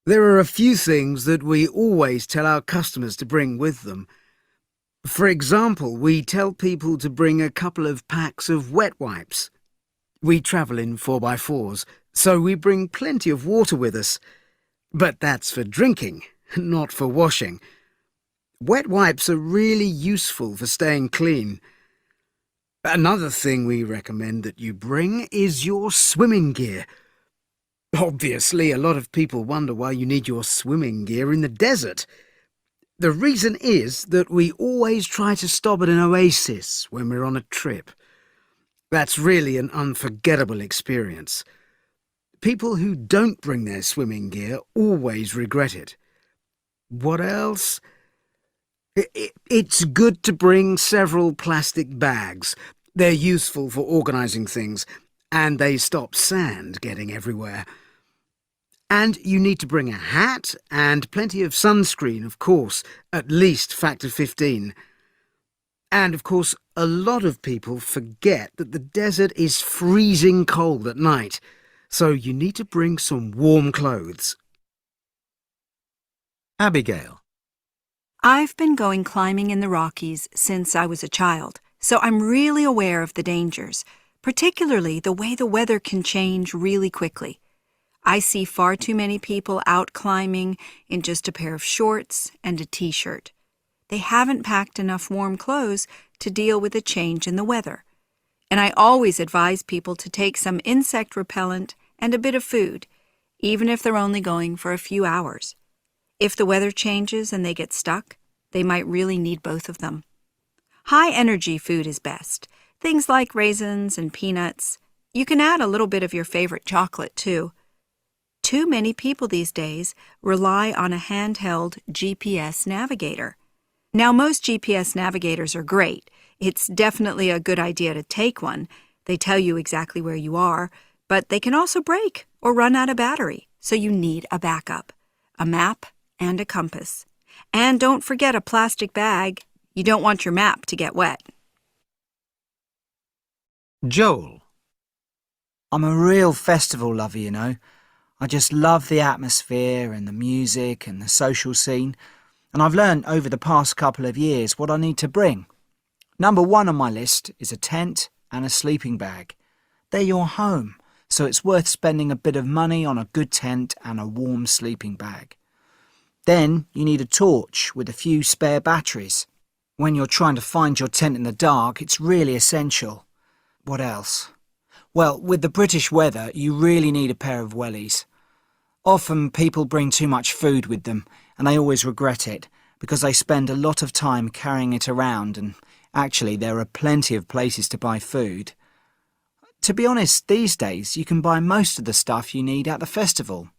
Speaker 15: There are a few things that we always tell our customers to bring with them. For example, we tell people to bring a couple of packs of wet wipes. We travel in 4x4s, so we bring plenty of water with us. But that's for drinking, not for washing. Wet wipes are really useful for staying clean. Another thing we recommend that you bring is your swimming gear. Obviously, a lot of people wonder why you need your swimming gear in the desert. The reason is that we always try to stop at an oasis when we're on a trip. That's really an unforgettable experience. People who don't bring their swimming gear always regret it. What else? It's good to bring several plastic bags. They're useful for organising things, and they stop sand getting everywhere. And you need to bring a hat and plenty of sunscreen, of course, at least factor 15. And, of course, a lot of people forget that the desert is freezing cold at night, so you need to bring some warm clothes.
Speaker 14: Abigail.
Speaker 16: I've been going climbing in the Rockies since I was a child, so I'm really aware of the dangers, particularly the way the weather can change really quickly. I see far too many people out climbing in just a pair of shorts and a t-shirt. They haven't packed enough warm clothes to deal with a change in the weather. And I always advise people to take some insect repellent and a bit of food, even if they're only going for a few hours. If the weather changes and they get stuck, they might really need both of them. High-energy food is best. Things like raisins and peanuts. You can add a little bit of your favorite chocolate, too. Too many people these days rely on a handheld GPS navigator. Now, most GPS navigators are great. It's definitely a good idea to take one. They tell you exactly where you are, but they can also break or run out of battery, so you need a backup, a map, and a compass. And don't forget a plastic bag. You don't want your map to get wet.
Speaker 14: Joel.
Speaker 17: I'm a real festival lover, you know. I just love the atmosphere and the music and the social scene, and I've learned over the past couple of years what I need to bring. Number 1 on my list is a tent and a sleeping bag. They're your home, so it's worth spending a bit of money on a good tent and a warm sleeping bag. Then you need a torch with a few spare batteries. When you're trying to find your tent in the dark, it's really essential. What else? Well, with the British weather, you really need a pair of wellies. Often people bring too much food with them, and they always regret it, because they spend a lot of time carrying it around, and actually there are plenty of places to buy food. To be honest, these days you can buy most of the stuff you need at the festival.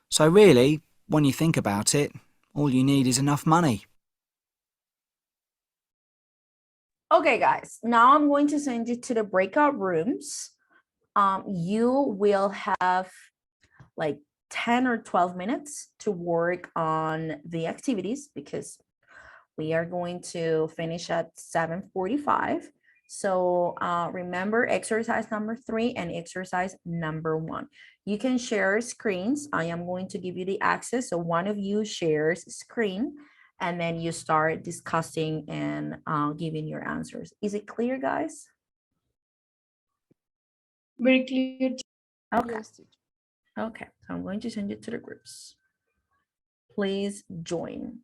Speaker 17: So really, when you think about it, all you need is enough money.
Speaker 2: Okay, guys, now I'm going to send you to the breakout rooms. You will have like 10 or 12 minutes to work on the activities, because we are going to finish at 7:45. So remember exercise number 3 and exercise number 1. You can share screens. I am going to give you the access. So one of you shares screen and then you start discussing and giving your answers. Is it clear, guys?
Speaker 5: Very clear.
Speaker 2: Okay.
Speaker 10: Yes, teacher.
Speaker 2: Okay, so I'm going to send it to the groups. Please join.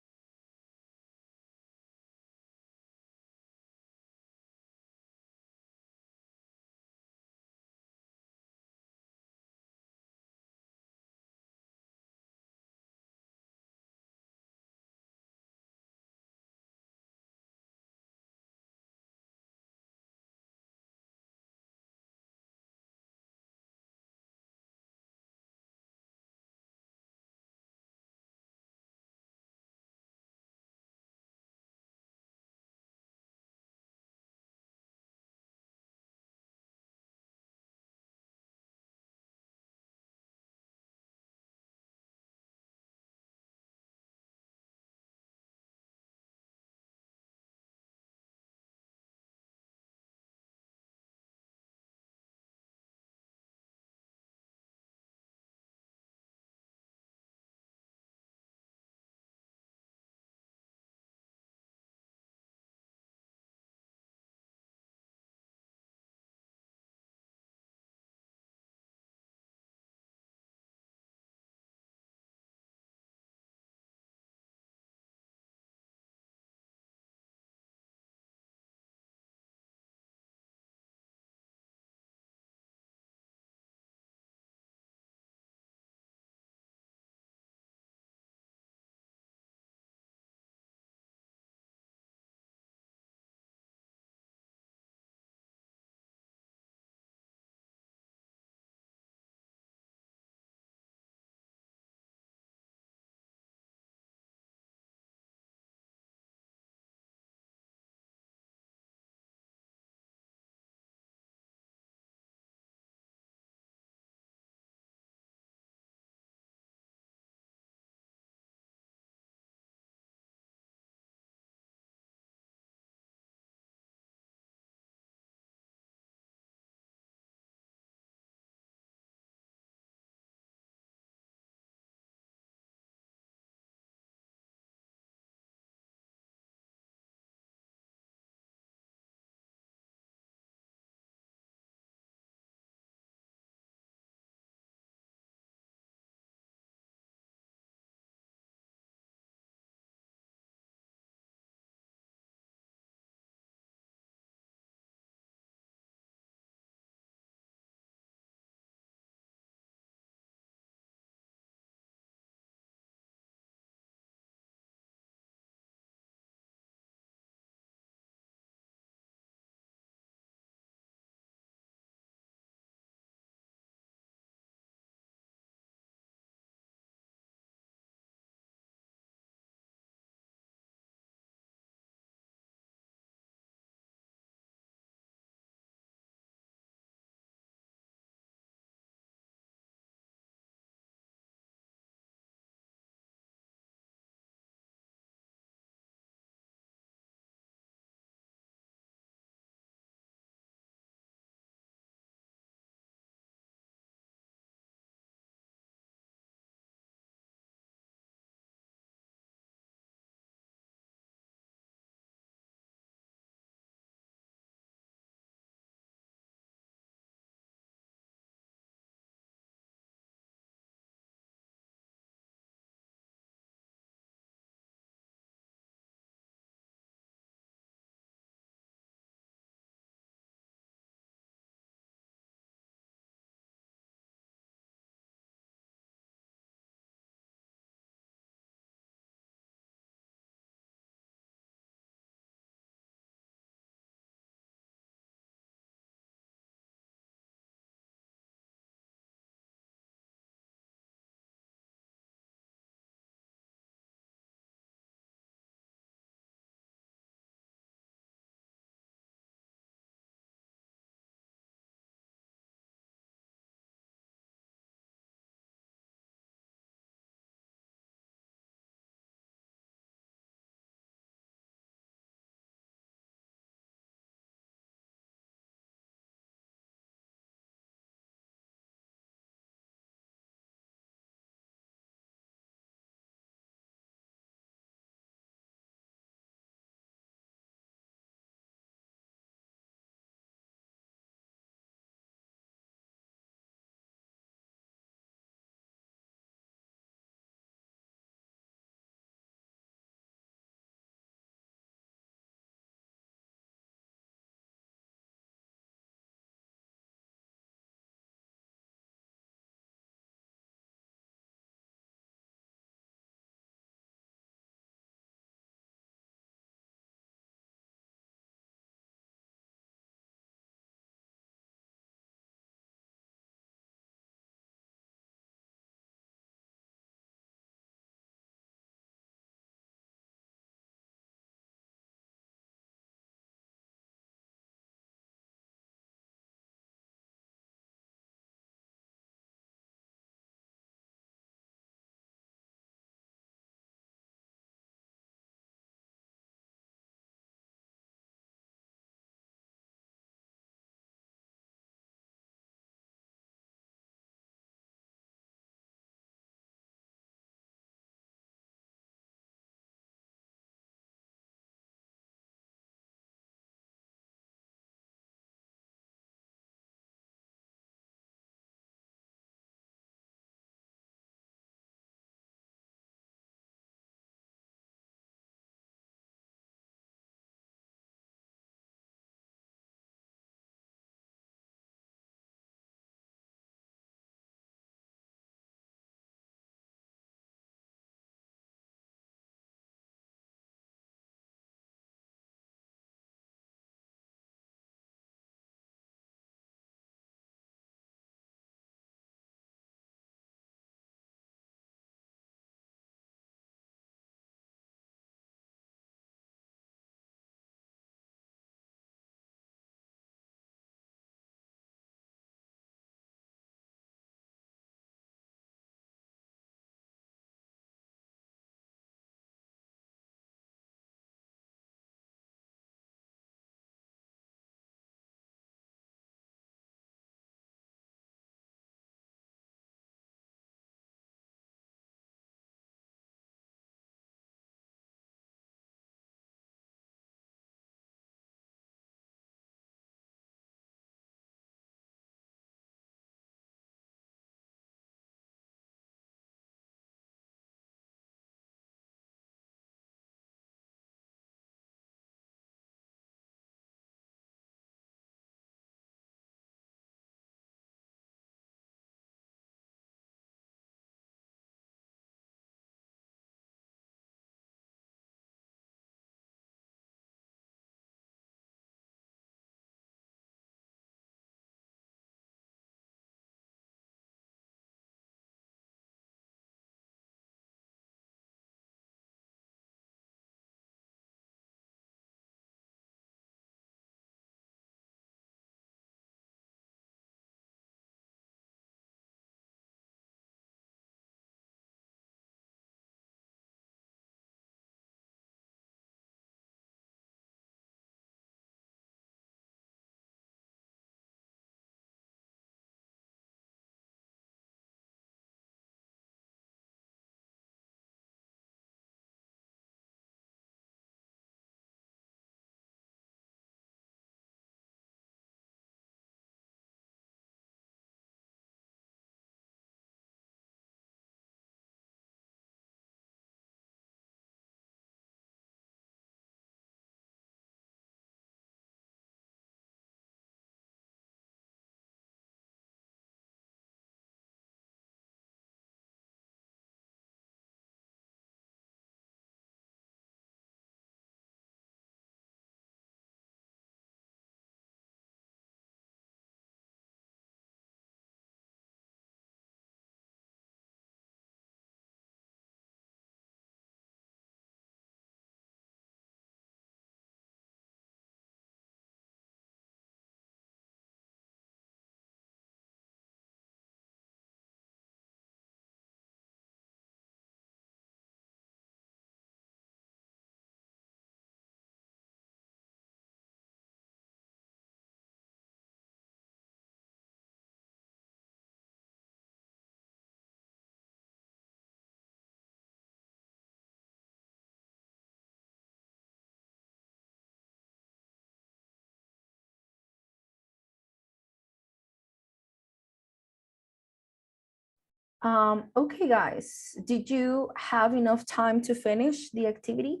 Speaker 2: Okay, guys, did you have enough time to finish the activity?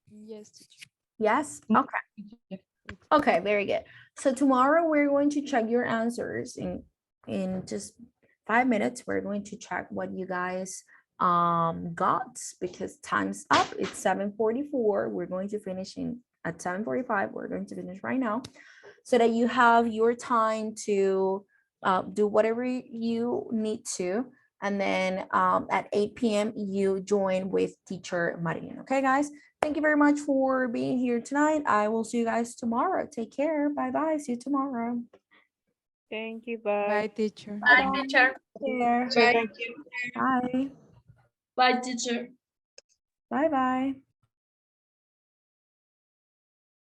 Speaker 3: Yes, teacher.
Speaker 2: Yes? Okay. Okay, very good. So tomorrow we're going to check your answers in just 5 minutes. We're going to check what you guys got because time's up. It's 7:44. We're going to finish at 7:45. We're going to finish right now so that you have your time to do whatever you need to. And then at 8 p.m. you join with teacher Marin. Okay, guys? Thank you very much for being here tonight. I will see you guys tomorrow. Take care. Bye-bye. See you tomorrow.
Speaker 8: Thank you. Bye.
Speaker 3: Bye, teacher.
Speaker 2: Bye,
Speaker 5: teacher.
Speaker 2: Take care.
Speaker 5: Bye.
Speaker 2: Bye.
Speaker 5: Bye, teacher.
Speaker 2: Bye-bye.